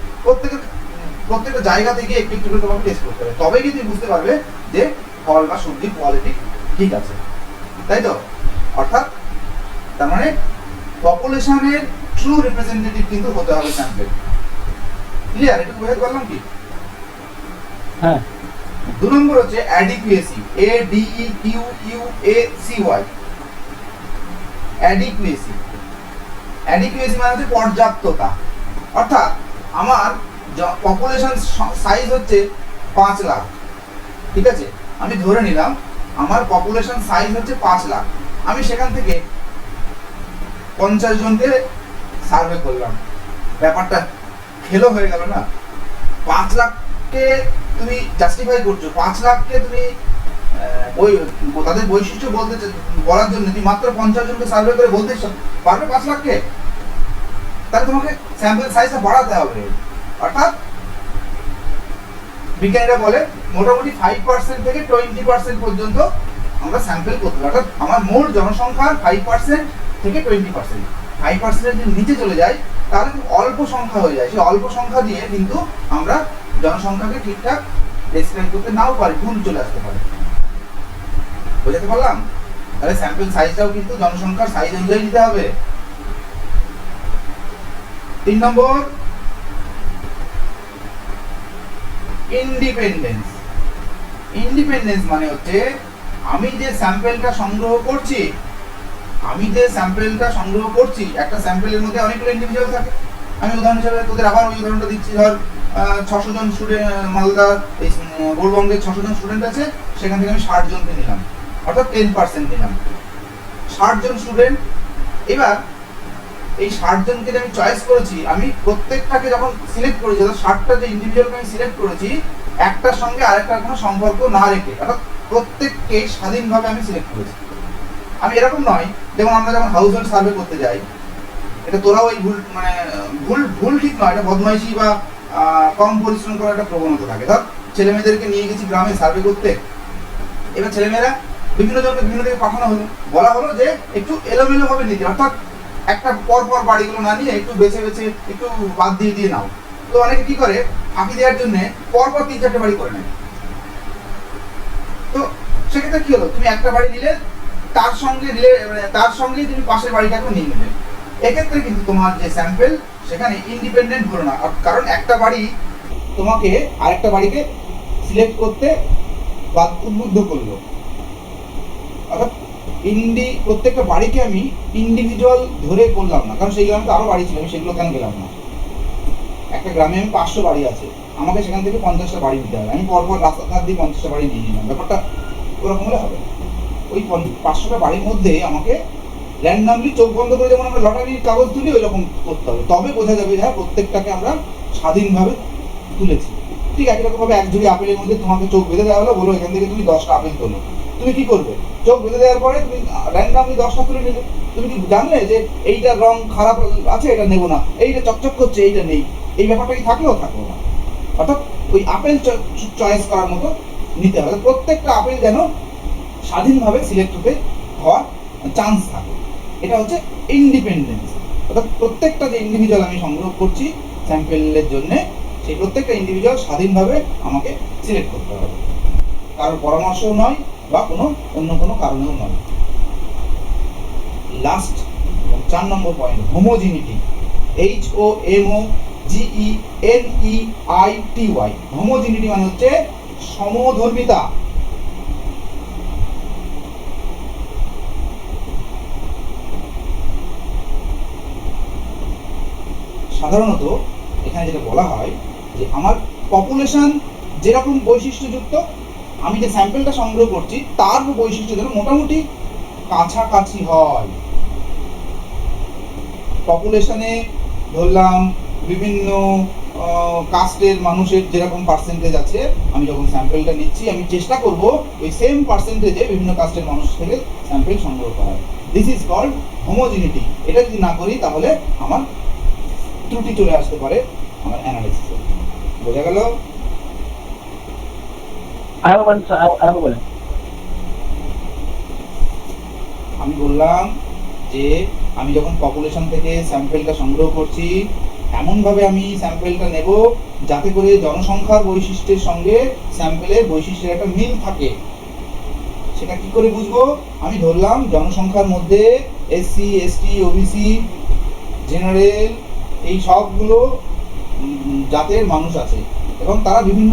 প্রত্যেকটা জায়গা থেকে একটু একটু করে তোমাকে টেস্ট করতে হবে। তবেই কিন্তু তুমি বুঝতে পারবে যে ফল বা সবজির কোয়ালিটি ঠিক আছে, তাই তো? অর্থাৎ তার মানে পপুলেশনের ট্রু রিপ্রেজেন্টেটিভ কিন্তু হতে হবে স্যাম্পল। ক্লিয়ার? এটা বুঝতে পারলাম কি? হ্যাঁ। 2 নম্বর হচ্ছে অ্যাডিকুয়েসি, ADEQUACY। অ্যাডিকুয়েসি, অ্যাডিকুয়েসি মানে হচ্ছে পর্যাপ্ততা। অর্থাৎ আমার পপুলেশন সাইজ হচ্ছে 5 লাখ, ঠিক আছে? আমি ধরে নিলাম আমার পপুলেশন সাইজ হচ্ছে 5 লাখ, আমি সেখান থেকে 50 জনকে সার্ভে করলাম, ব্যাপারটা খেলো হয়ে গেল না। 5 লাখকে তুমি জাস্টিফাই করছো, 5 লাখকে তুমি ওই তাদের বৈশিষ্ট্য বলার জন্য তুমি মাত্র 50 জনকে সার্ভে করে বলতে পারবে 5 লাখকে? তাহলে তোমাকে স্যাম্পল সাইজটা বাড়াতে হবে। অর্থাৎ বিজ্ঞানীরা বলে মোটামুটি 5% থেকে 20% পর্যন্ত আমরা স্যাম্পল করতে পারি। অর্থাৎ আমার মোট জনসংখ্যার 5% থেকে 20%, 5% যদি নিচে চলে যায় তাহলে খুব অল্প সংখ্যা হয়ে যায়। সেই অল্প সংখ্যা দিয়ে কিন্তু আমরা জনসংখ্যাকে ঠিকঠাক ডেসক্রাইব করতে নাও পারি, ভুল চলে আসতে পারে। বুঝতে পারলাম? তাহলে স্যাম্পল সাইজটাও কিন্তু জনসংখ্যার সাইজ অনুযায়ী নিতে হবে। 3 নম্বর, ইন্ডিপেন্ডেন্স। ইন্ডিপেন্ডেন্স মানে হচ্ছে আমি যে স্যাম্পলটা সংগ্রহ করছি, একটা স্যাম্পলের মধ্যে অনেকগুলো ইন্ডিভিজুয়াল থাকে। আমি উদাহরণ হিসেবে তোদের আবার ওই উদাহরণটা দিচ্ছি। ধর 600 জন স্টুডেন্ট, মালদা গৌরবঙ্গের 600 জন স্টুডেন্ট আছে, সেখান থেকে আমি 60 জনকে নিলাম, অর্থাৎ 10% নিলাম, 60 জন স্টুডেন্ট। এবার এই 60 জনকে যে আমি চয়েস করেছি, আমি প্রত্যেকটাকে যখন সিলেক্ট করেছি, অর্থাৎ 60টা যে ইন্ডিভিজুয়ালকে আমি সিলেক্ট করেছি একটার সঙ্গে আরেকটার কোনো সম্পর্ক না রেখে, অর্থাৎ প্রত্যেককে স্বাধীনভাবে আমি সিলেক্ট করেছি। আমি এরকম নয়, যেমন আমরা যখন হাউস হোল্ড সার্ভে করতে যাই, এটা তোরাও এই ভুল, মানে ভুল ঠিক নয়, এটা বদমাইশি বা কম পরিশ্রম করার একটা প্রবণতা থাকে। ধর ছেলে মেয়েদেরকে নিয়ে গেছি গ্রামে সার্ভে করতে, এবার ছেলেমেয়েরা বিভিন্ন জনকে বিভিন্ন দিকে পাঠানো হলো, বলা হলো যে একটু এলোমেলো ভাবে নিতে, অর্থাৎ একটা পরপর বাড়িগুলো না নিয়ে একটু বেছে বেছে একটু বাদ দিয়ে দিয়ে নাও। তো অনেকে কি করে, ফাঁকি দেওয়ার জন্য পরপর 3-4টে বাড়ি করে নেয়। তো সেক্ষেত্রে কি হলো, তুমি একটা বাড়ি নিলে তার সঙ্গে তুমি পাশের বাড়িটাকেও নিয়ে নেবে। এক্ষেত্রে কিন্তু তোমার যে স্যাম্পল সেখানে ইন্ডিপেন্ডেন্ট হলো না, কারণ একটা বাড়ি তোমাকে আরেকটা বাড়িকে সিলেক্ট করতে উদ্বুদ্ধ করলো। অর্থাৎ প্রত্যেকটা বাড়িকে আমি ইন্ডিভিজুয়াল ধরে করলাম না, কারণ সেই গ্রামে তো আরো বাড়ি ছিল, আমি সেগুলো কেন গেলাম না। একটা গ্রামে আমি 500 বাড়ি আছে, আমাকে সেখান থেকে 50টা বাড়ি নিতে হবে, আমি পরপর রাস্তার ধার দিয়ে 50টা বাড়ি নিয়ে নিলাম। ব্যাপারটা ওরকম হলে হবে। ওই 500টা বাড়ির মধ্যে আমাকে র্যান্ডামলি চোখ বন্ধ করে, যেমন আমরা লটারির কাগজ তুলি ওই রকম করতে হবে, তবে বোঝা যাবে যে প্রত্যেকটাকে আমরা স্বাধীনভাবে তুলেছি। ঠিক একই রকম ভাবে 1 ঝুড়ি আপেলের মধ্যে তোমাকে চোখ বেঁধে দেওয়া হলো, বলো এখান থেকে তুমি 10টা আপেল তোলো। তুমি কি করবে? চোখ বেঁধে দেওয়ার পরে তুমি র্যান্ডামলি 10টা তুলে নিলে। তুমি কি জানলে যে এইটার রং খারাপ আছে, এটা নেবো না, এইটা চকচক করছে, এইটা নেই, এই ব্যাপারটা কি থাকলো না। অর্থাৎ ওই আপেল চয়েস করার মতো নিতে হবে, প্রত্যেকটা আপেল যেন স্বাধীনভাবে সিলেক্ট হওয়ার চান্স থাকে। এটা হচ্ছে ইন্ডিপেন্ডেন্স। অর্থাৎ প্রত্যেকটা যে ইন্ডিভিজুয়াল আমি সংগ্রহ করছি স্যাম্পলের জন্য, সেই প্রত্যেকটা ইন্ডিভিজুয়াল স্বাধীনভাবে আমাকে সিলেক্ট করতে হবে, কারোর পরামর্শও নয় বা অন্য কোনো কারণেও নয়। লাস্ট 4 নম্বর পয়েন্ট, হোমোজিনিটি। HOMOGENEITY। হোমোজিনিটি মানে হচ্ছে সমধর্মিতা। সাধারণত এখানে যেটা বলা হয় যে আমার পপুলেশন যেরকম বৈশিষ্ট্যযুক্ত, আমি যে স্যাম্পলটা সংগ্রহ করছি তার বৈশিষ্ট্য যেন মোটামুটি কাছাকাছি হয়। পপুলেশনে ধরলাম বিভিন্ন কাস্টের মানুষের যেরকম পার্সেন্টেজ আছে, আমি যখন স্যাম্পলটা নিচ্ছি আমি চেষ্টা করব ওই সেম পার্সেন্টেজে বিভিন্ন কাস্টের মানুষ থেকে স্যাম্পল সংগ্রহ করা। This is called homogeneity. এটা যদি না করি তাহলে আমার ত্রুটি চলে আসতে পারে আমার অ্যানালিসিসে। বোঝা গেল? আমি বললাম যে আমি যখন পপুলেশন থেকে স্যাম্পলটা সংগ্রহ করছি, এমনভাবে আমি স্যাম্পলটা নেব যাতে করে জনসংখ্যার বৈশিষ্ট্যের সঙ্গে স্যাম্পলের বৈশিষ্ট্যের একটা মিল থাকে। সেটা কি করে বুঝবো? আমি ধরলাম জনসংখ্যার মধ্যে SC ST OBC জেনারেল এই সবগুলো জাতের মানুষ আছে এবং তারা বিভিন্ন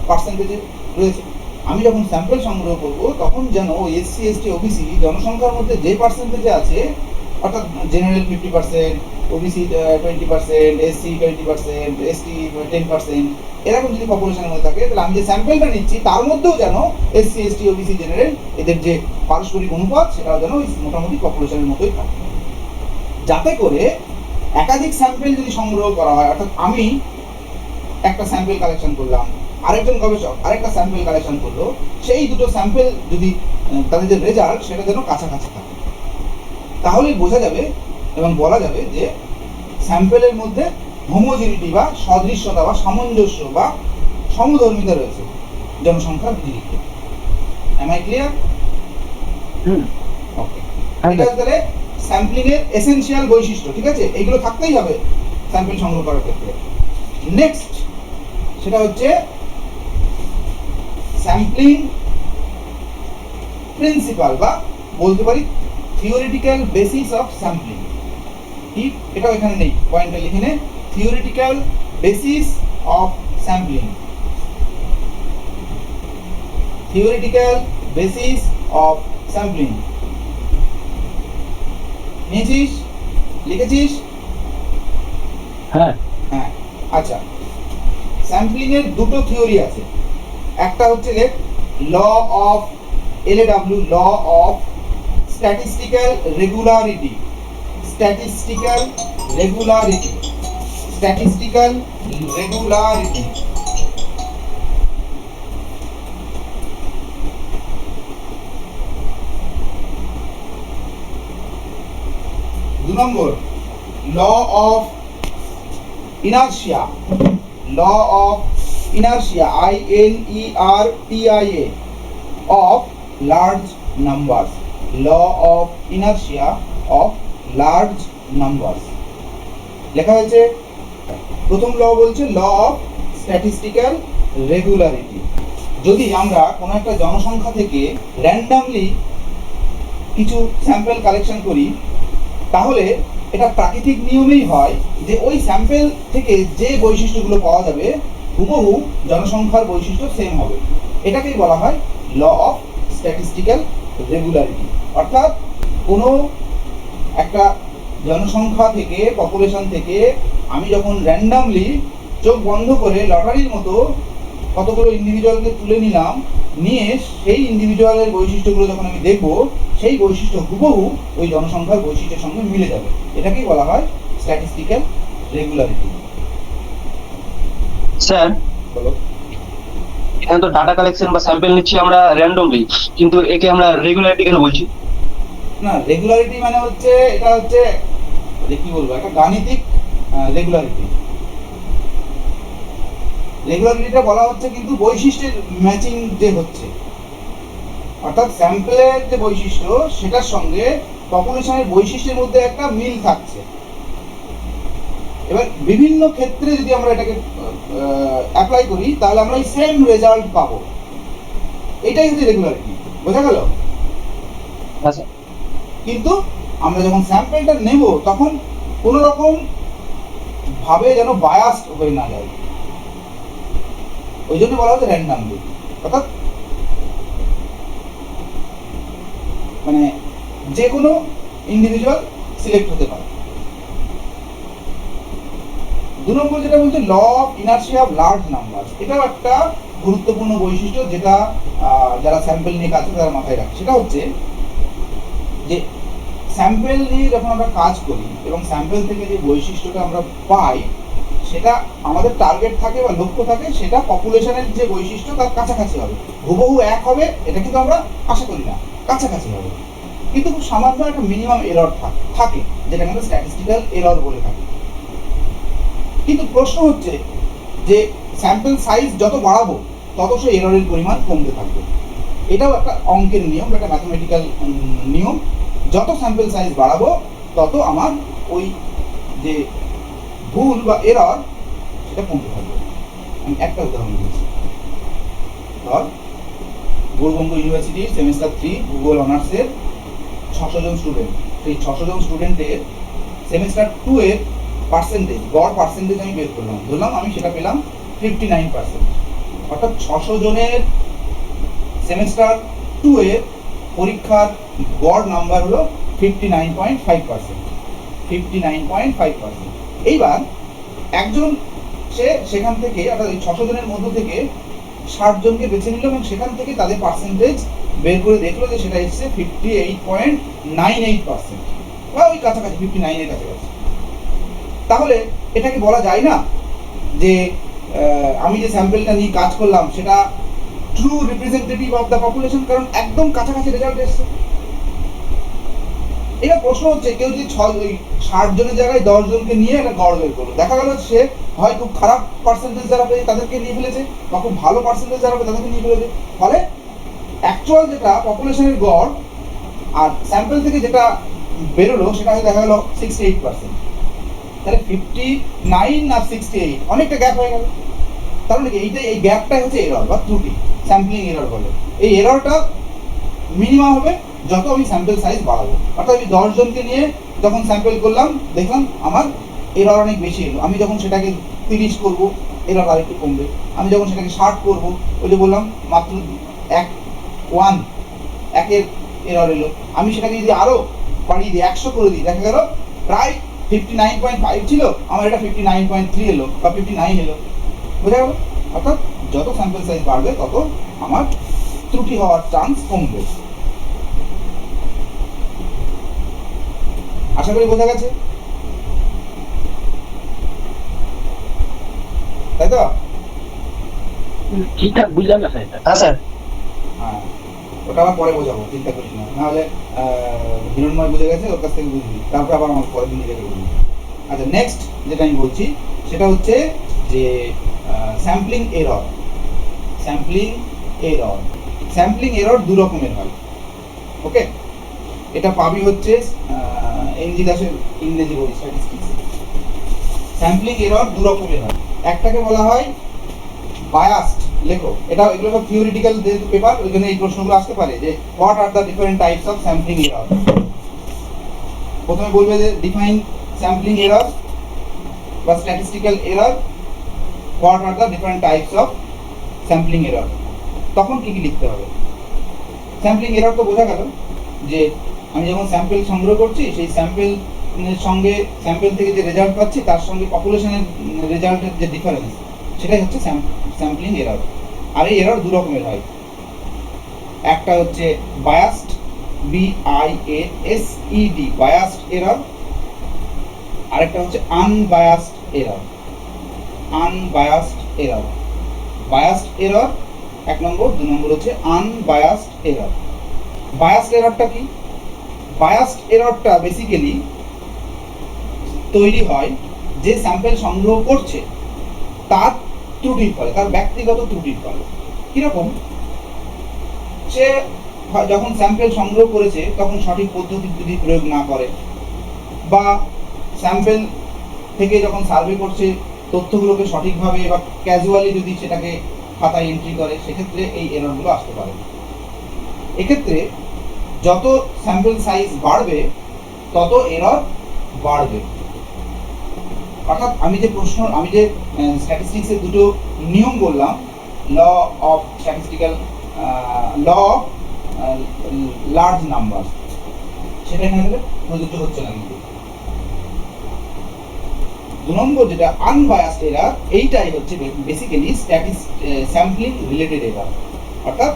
পার্সেন্টেজে রয়েছে। আমি যখন স্যাম্পল সংগ্রহ করব তখন যেন SC ST OBC জনসংখ্যার মধ্যে যে পার্সেন্টেজে আছে, অর্থাৎ জেনারেল 50%, OBC 20%, SC 20%, ST 10%, এরকম যদি পপুলেশনের মধ্যে থাকে, তাহলে আমি যে স্যাম্পলটা নিচ্ছি তার মধ্যেও যেন SC ST OBC জেনারেল এদের যে পারস্পরিক অনুপাত সেটাও যেন মোটামুটি পপুলেশনের মতোই থাকে, যাতে করে একাধিক স্যাম্পেল যদি সংগ্রহ করা হয়, অর্থাৎ আমি একটা স্যাম্পেল কালেকশন করলাম, আরেকজন গবেষক আরেকটা স্যাম্পেল কালেকশন করলো, সেই দুটো স্যাম্পেল যদি তাদের যে রেজাল্ট সেটা যেন কাছাকাছি থাকে, তাহলেই বোঝা যাবে এবং বলা যাবে যে স্যাম্পেলের মধ্যে হোমোজিনিটি বা সদৃশ্যতা বা সামঞ্জস্য বা সমধর্মিতা রয়েছে জনসংখ্যার নিরিখে। M I clear? ওকে, এটা তাহলে স্যাম্পলিং এর এসেনশিয়াল বৈশিষ্ট্য, ঠিক আছে? এগুলো থাকতেই হবে স্যাম্পল সংগ্রহ করার ক্ষেত্রে। নেক্সট সেটা হচ্ছে স্যাম্পলিং প্রিন্সিপাল বা বলতে পারি থিওরিটিক্যাল বেসিস অফ স্যাম্পলিং। ঠিক, এটাও এখানে নেই, পয়েন্টটা লিখে নে, theoretical basis of sampling. Theoretical basis of sampling নিয়েছিস, লিখেছিস? হ্যাঁ হ্যাঁ, আচ্ছা। স্যাম্পলিং এর দুটো থিওরি আছে, একটা হচ্ছে law of LAW, law of statistical regularity. Statistical regularity, statistical regularity. দু নম্বর law of inertia, law of inertia, INERTIA, of large numbers, law of inertia of large numbers। লেখা হয়েছে প্রথম ল বলছে ল অফ স্ট্যাটিস্টিক্যাল রেগুলারিটি। যদি আমরা কোনো একটা জনসংখ্যা থেকে র্যান্ডামলি কিছু স্যাম্পল কালেকশন করি, তাহলে এটা প্রাকৃতিক নিয়মেই হয় যে ওই স্যাম্পল থেকে যে বৈশিষ্ট্যগুলো পাওয়া যাবে হুবহু জনসংখ্যার বৈশিষ্ট্য সেম হবে। এটাকেই বলা হয় ল অফ স্ট্যাটিস্টিক্যাল রেগুলারিটি। অর্থাৎ কোনো একটা জনসংখ্যা থেকে, পপুলেশন থেকে আমি যখন র্যান্ডামলি চোখ বন্ধ করে লটারির মতো কতগুলো ইন্ডিভিজুয়ালকে তুলে নিলাম, নিয়ে সেই ইন্ডিভিজুয়ালের বৈশিষ্ট্যগুলো যখন আমি দেখব, সেই বৈশিষ্ট্য হুবহু ওই জনসংখ্যার বৈশিষ্ট্যের সঙ্গে মিলে যাবে। এটাকেই বলা হয় স্ট্যাটিস্টিক্যাল রেগুলারিটি। স্যার, বলো। এখানে তো ডাটা কালেকশন বা স্যাম্পল নিচ্ছি আমরা র্যান্ডমলি, কিন্তু একে আমরা রেগুলারিটি কেন বলছি? না, রেগুলারিটি মানে হচ্ছে, এটা হচ্ছে কি বলবো, একটা গাণিতিক রেগুলারিটি। রেগুলারিটিটা বলা হচ্ছে কিন্তু বৈশিষ্ট্যের ম্যাচিং যে হচ্ছে, অর্থাৎ স্যাম্পলের যে বৈশিষ্ট্য সেটার সঙ্গে পপুলেশনের বৈশিষ্ট্যের মধ্যে একটা মিল থাকছে। এবার বিভিন্ন ক্ষেত্রে যদি আমরা এটাকে অ্যাপ্লাই করি, তাহলে আমরা এই সেম রেজাল্ট পাবো। এটাই হচ্ছে রেগুলারিটি। বোঝা গেল? আচ্ছা, কিন্তু আমরা যখন স্যাম্পলটা নেব, তখন কোনো রকম ভাবে যেন বায়াসড হয়ে না যায়, ওই জন্য বলা হচ্ছে র্যান্ডামলি। অর্থাৎ মানে যে কোনো ইন্ডিভিজুয়াল সিলেক্ট হতে পারে। দু নম্বর যেটা বলছে law of inertia of large number, এটাও একটা গুরুত্বপূর্ণ বৈশিষ্ট্য যেটা যারা স্যাম্পল নিয়ে কাজ করে তারা মাথায় রাখে। সেটা হচ্ছে যে স্যাম্পল নিয়ে যখন আমরা কাজ করি এবং স্যাম্পল থেকে যে বৈশিষ্ট্যটা আমরা পাই, সেটা আমাদের টার্গেট থাকে বা লক্ষ্য থাকে, সেটা পপুলেশনের যে বৈশিষ্ট্য তার কাছাকাছি হবে। হুবহু এক হবে এটা কিন্তু আমরা আশা করি না, কাছাকাছি হবে, কিন্তু খুব সামান্য একটা মিনিমাম এরর থাকে, যেটাকে আমরা স্ট্যাটিস্টিক্যাল এরর বলে থাকি। কিন্তু প্রশ্ন হচ্ছে যে স্যাম্পল সাইজ যত বাড়াবো তত সেই এররের পরিমাণ কমতে থাকবে। এটাও একটা অঙ্কের নিয়ম, একটা ম্যাথমেটিক্যাল নিয়ম। যত স্যাম্পল সাইজ বাড়াবো তত আমার ওই যে ভুল বা এরর সেটা কমতে থাকবে। আমি একটা উদাহরণ দিচ্ছি। ধর গৌরবঙ্গ ইউনিভার্সিটির সেমিস্টার 3 ভূগোল অনার্সের 600 জন স্টুডেন্ট। সেই 600 জন স্টুডেন্টের সেমিস্টার 2 এর পার্সেন্টেজ, গড় পার্সেন্টেজ আমি বের করলাম, ধরলাম আমি সেটা পেলাম 59%। অর্থাৎ 600 জনের সেমিস্টার 2 এর পরীক্ষার গড় নাম্বার হলো 59.5%। 59.5%। এইবার একজন সেখান থেকে, অর্থাৎ ওই 600 জনের মধ্য থেকে 60 জনকে বেছে নিল এবং সেখান থেকে তাদের পার্সেন্টেজ বের করে দেখলো যে সেটা এসছে 58.98%, বা ওই কাছাকাছি 59 এর কাছাকাছি। তাহলে এটা কি বলা যায় না যে আমি যে স্যাম্পলটা নিয়ে কাজ করলাম সেটা true representative of the population, কারণ একদম কাছাকাছি রেজাল্ট এসছে। এবার প্রশ্ন হচ্ছে কেউ যদি 60 জনের জায়গায় 10 জনকে নিয়ে একটা গড় বের করলো, দেখা গেল সে হয় খুব খারাপ পার্সেন্টেজ যারা পেয়ে তাদেরকে নিয়ে ফেলেছে, বা খুব ভালো পার্সেন্টেজ যারা পেয়ে তাদেরকে নিয়ে ফেলেছে, ফলে অ্যাকচুয়াল যেটা পপুলেশনের গড় আর স্যাম্পল থেকে যেটা বেরোলো সেটা দেখা গেল 68%। তাহলে 59 আর 68 অনেকটা গ্যাপ হয়ে গেল। তার মানে এই গ্যাপটাই হচ্ছে এরর বা ত্রুটি, স্যাম্পলিং এরর বলে। এই এররটা মিনিমাম হবে যত আমি স্যাম্পল সাইজ বাড়াবো। অর্থাৎ আমি 10 জনকে নিয়ে যখন স্যাম্পল করলাম দেখলাম আমার এরর অনেক বেশি এলো, আমি যখন সেটাকে 30 করবো এরর আরেকটু কমবে, আমি যখন সেটাকে 60 করবো ওই যে বললাম মাত্র একের এরর এলো, আমি সেটাকে যদি আরো বাড়িয়ে দিই 100 করে দিই, দেখা গেল প্রায় 59.5 ছিল, আমার এটা 59.3 এলো বা 59 এলো, বোঝা গেল? অর্থাৎ যত স্যাম্পল সাইজ বাড়বে তত আমার ত্রুটি হওয়ার চান্স কমবে। আশা করি বোঝা গেছে, তাই তো? ঠিকঠাক বুঝলাম না স্যার এটা। হ্যাঁ স্যার। হ্যাঁ, ওটা আবার পরে বোঝাবো, চিন্তা করিস না, নাহলে হিরণময় বুঝে গেছে, ওর কাছ থেকে বুঝবি, তারপর আবার আমাকে পরের দিন নিজেকে বুঝবি। আচ্ছা, নেক্সট যেটা আমি বলছি সেটা হচ্ছে যে স্যাম্পলিং এরর। স্যাম্পলিং এরর দু রকমের হয়, ওকে? এটা পাবি হচ্ছে এনজি দাসের ইংরেজি বই স্ট্যাটিস্টিক্সে। স্যাম্পলিং এরর দু রকমের হয়, একটাকে বলা হয় বায়াসড, লেখো এটা, এগুলো সব থিওরিটিক্যাল যেহেতু পেপার ওইখানে এই প্রশ্নগুলো আসতে পারে যে what are the different types of sampling error. প্রথমে বলবে যে ডিফাইন স্যাম্পলিং এরর বা statistical error, what are the different types of sampling error. তখন কি কি লিখতে হবে? স্যাম্পলিং এরর তো বোঝা গেল যে আমি যখন স্যাম্পল সংগ্রহ করছি সেই স্যাম্পলের সঙ্গে স্যাম্পল থেকে যে রেজাল্ট পাচ্ছি তার সঙ্গে পপুলেশনের রেজাল্টের যে ডিফারেন্স সেটাই হচ্ছে স্যাম্পলিং এরর। আর এই এরর দু রকমের হয়, একটা হচ্ছে বায়াসড, BIASED বায়াসড এরর, আরেকটা হচ্ছে আনবায়াসড এরর। বায়াসড এরর 1 নম্বর, 2 নম্বর হচ্ছে আনবায়াসড এরর। বায়াসড এররটা কি? বায়াসড এররটা বেসিক্যালি তৈরি হয় যে স্যাম্পল সংগ্রহ করছে তার ত্রুটির ফলে, তার ব্যক্তিগত ত্রুটির ফলে। কিরকম? সে যখন স্যাম্পল সংগ্রহ করেছে তখন সঠিক পদ্ধতি যদি প্রয়োগ না করে, বা স্যাম্পল থেকে যখন সার্ভে করছে তথ্যগুলোকে সঠিকভাবে বা ক্যাজুয়ালি যদি সেটাকে খাতায় এন্ট্রি করে, সেক্ষেত্রে এই এররগুলো আসতে পারে। এক্ষেত্রে যত স্যাম্পল সাইজ বাড়বে তত এরর বাড়বে। অর্থাৎ আমি যে স্ট্যাটিস্টিক্সের দুটো নিয়ম বললাম, law of statistical, law of large number, সেটা এখানে প্রযোজ্য হচ্ছে না। কিন্তু 2 নম্বর যেটা আনবায়াসড এরর, এইটাই হচ্ছে বেসিক্যালি স্যাম্পলিং রিলেটেড এরর। অর্থাৎ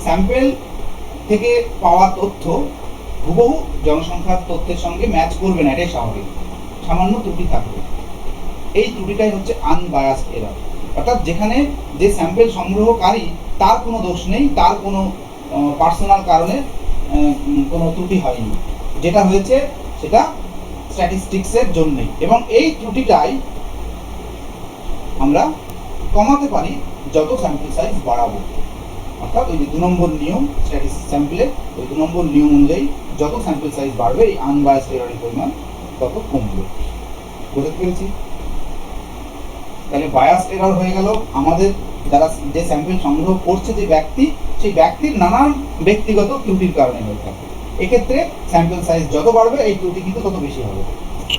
স্যাম্পল থেকে পাওয়া তথ্য হুবহু জনসংখ্যার তথ্যের সঙ্গে ম্যাচ করবে না, এটাই স্বাভাবিক, সামান্য ত্রুটি থাকবে। এই ত্রুটিটাই হচ্ছে আনবায়াসড এরর। অর্থাৎ যেখানে যে স্যাম্পল সংগ্রহকারী তার কোনো দোষ নেই, তার কোনো পার্সোনাল কারণে কোনো ত্রুটি হয়নি, যেটা হয়েছে সেটা স্ট্যাটিস্টিক্সের জন্যই, এবং এই ত্রুটিটাই আমরা কমাতে পারি যত স্যাম্পল সাইজ বাড়াবো। অর্থাৎ ওই যে 2 নম্বর নিয়ম স্ট্যাটিস্টিক্স স্যাম্পলে, ওই 2 নম্বর নিয়ম অনুযায়ী যত স্যাম্পল সাইজ বাড়বে এই আনবায়াসড এররের পরিমাণ তত কমবে। বুঝতে পেরেছি? তাহলে বায়াসড এরর হয়ে গেল আমাদের যারা যে স্যাম্পল সংগ্রহ করছে যে ব্যক্তি, সেই ব্যক্তির নানান ব্যক্তিগত ত্রুটির কারণে হয়ে থাকে। এক্ষেত্রে স্যাম্পল সাইজ যত বাড়বে এই ত্রুটি কিন্তু তত বেশি হবে,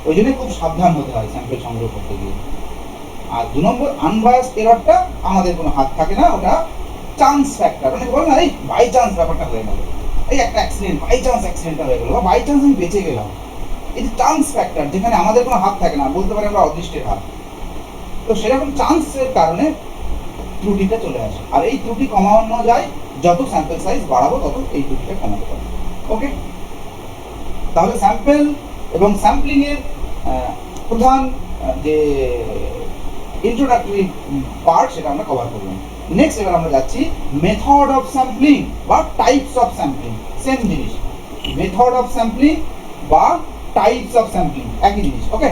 ওই জন্য খুব সাবধান হতে হয় স্যাম্পল সংগ্রহ করতে গিয়ে। আর 2 নম্বর আনবায়াসড এররটা আমাদের কোনো হাত থাকে না, ওটা চান্স ফ্যাক্টর। মানে বল না, এই বাই চান্স ব্যাপারটা হয়ে গেল, এই একটা অ্যাক্সিডেন্ট, বাই চান্স অ্যাক্সিডেন্টটা হয়ে গেল, বা বাই চান্স আমি বেঁচে গেলাম, এই যে চান্স ফ্যাক্টর, যেখানে আমাদের কোনো হাত থাকে না, বলতে পারি আমরা অদৃষ্টের হাত। তো সেরকম চান্সের কারণে ত্রুটিটা চলে আসে, আর এই ত্রুটি কমানো যায় যত স্যাম্পল সাইজ বাড়াবো তত এই ত্রুটিটা কমাতে পারবো। ওকে, তাহলে স্যাম্পল এবং স্যাম্পলিং এর প্রধান যে ইন্ট্রোডাক্টরি পার্ট সেটা আমরা কভার করলাম। নেক্সট এবার আমরা যাচ্ছি মেথড অফ স্যাম্পলিং বা টাইপস অফ স্যাম্পলিং। সেম জিনিস, মেথড অফ স্যাম্পলিং বা টাইপস অফ স্যাম্পলিং একই জিনিস। ওকে,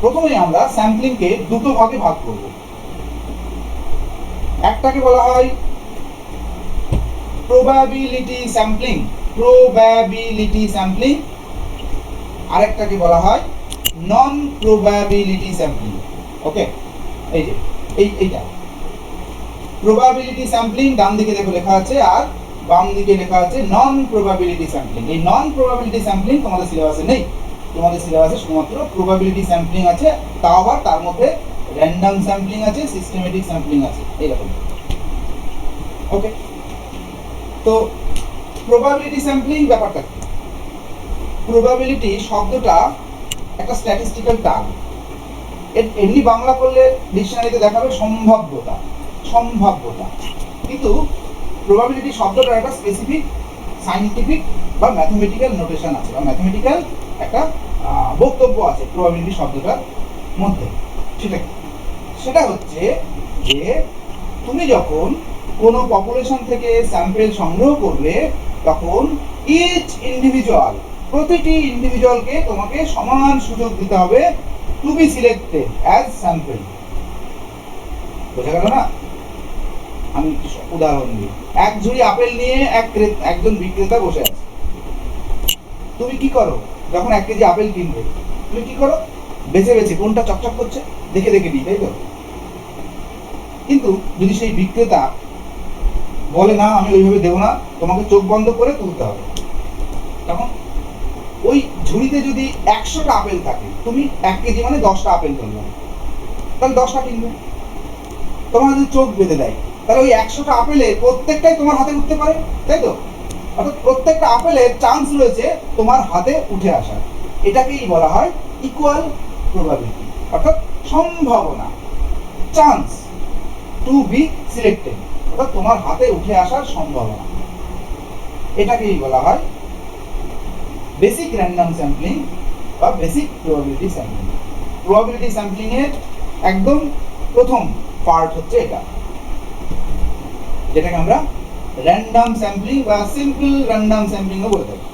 প্রথমে আমরা স্যাম্পলিংকে দুটো ভাগে ভাগ করব। একটাকে বলা হয় প্রবাবিলিটি স্যাম্পলিং, প্রবাবিলিটি স্যাম্পলিং, আরেকটাকে বলা হয় নন প্রবাবিলিটি স্যাম্পলিং। ওকে, এই যে এইটা প্রবাবিলিটি স্যাম্পলিং, ডান দিকে দেখো লেখা আছে, আর বাম দিকে লেখা আছে নন প্রবাবিলিটি স্যাম্পলিং। এই নন প্রবাবিলিটি স্যাম্পলিং তোমাদের সিলেবাসে নেই, তোমাদের সিলেবাসে শুধুমাত্র প্রবাবিলিটি স্যাম্পলিং আছে, তাও আবার তার মধ্যে র্যান্ডম স্যাম্পলিং আছে, সিস্টেমেটিক স্যাম্পলিং আছে, এইরকম। ওকে, তো প্রবাবিলিটি স্যাম্পলিং ব্যাপারটা কি? প্রবাবিলিটি শব্দটা একটা স্ট্যাটিস্টিক্যাল টার্ম। এমনি বাংলা করলে ডিকশনারিতে দেখাবে সম্ভাব্যতা, সম্ভাব্যতা। কিন্তু প্রবাবিলিটি শব্দটার একটা স্পেসিফিক সায়েন্টিফিক বা ম্যাথমেটিক্যাল নোটেশন আছে, বা ম্যাথমেটিক্যাল একটা বক্তব্য আছে প্রবাবিলিটি শব্দটার মধ্যে। সেটা কি? সেটা হচ্ছে যে তুমি যখন কোনো পপুলেশন থেকে স্যাম্পল সংগ্রহ করবে, তখন ইচ ইন্ডিভিজুয়াল, প্রতিটি ইন্ডিভিজুয়ালকে তোমাকে সমান সুযোগ দিতে হবে to be selected as sample. বোঝা গেল না? আমি উদাহরণ দিই, এক ঝুড়ি আপেল নিয়ে একজন বিক্রেতা বসে আছে। তুমি কি করো যখন 1 কেজি আপেল কিনবে? তুমি কি করো? বেছে বেছে কোনটা চকচক করছে দেখে দেখে নিই, তাই তো? কিন্তু যদি সেই বিক্রেতা বলে না আমি ওইভাবে দেবো না, তোমাকে চোখ বন্ধ করে তুলতে হবে, তখন ওই ঝুড়িতে যদি 100টা আপেল থাকে, তুমি 1 কেজি মানে 10টা আপেল ধরলাম, তাহলে 10টা কিনবে। তোমার যদি চোখ বেঁধে দেয়, তাহলে ওই 100টা আপেলের প্রত্যেকটাই তোমার হাতে উঠতে পারে, তাই তো? অর্থাৎ প্রত্যেকটা আপেলের চান্স রয়েছে তোমার হাতে উঠে আসার। এটাকেই বলা হয় ইকুয়াল প্রবাবিলিটি, অর্থাৎ সম্ভাবনা, চান্স টু বি সিলেক্টেড, অর্থাৎ তোমার হাতে উঠে আসার সম্ভাবনা। এটাকেই বলা হয় বেসিক র্যান্ডম স্যাম্পলিং বা basic probability sampling. Probability sampling এর একদম প্রথম পার্ট হচ্ছে এটা, যেটাকে আমরা র্যান্ডম স্যাম্পলিং বা সিম্পল র্যান্ডম স্যাম্পলিং ও বলে থাকি।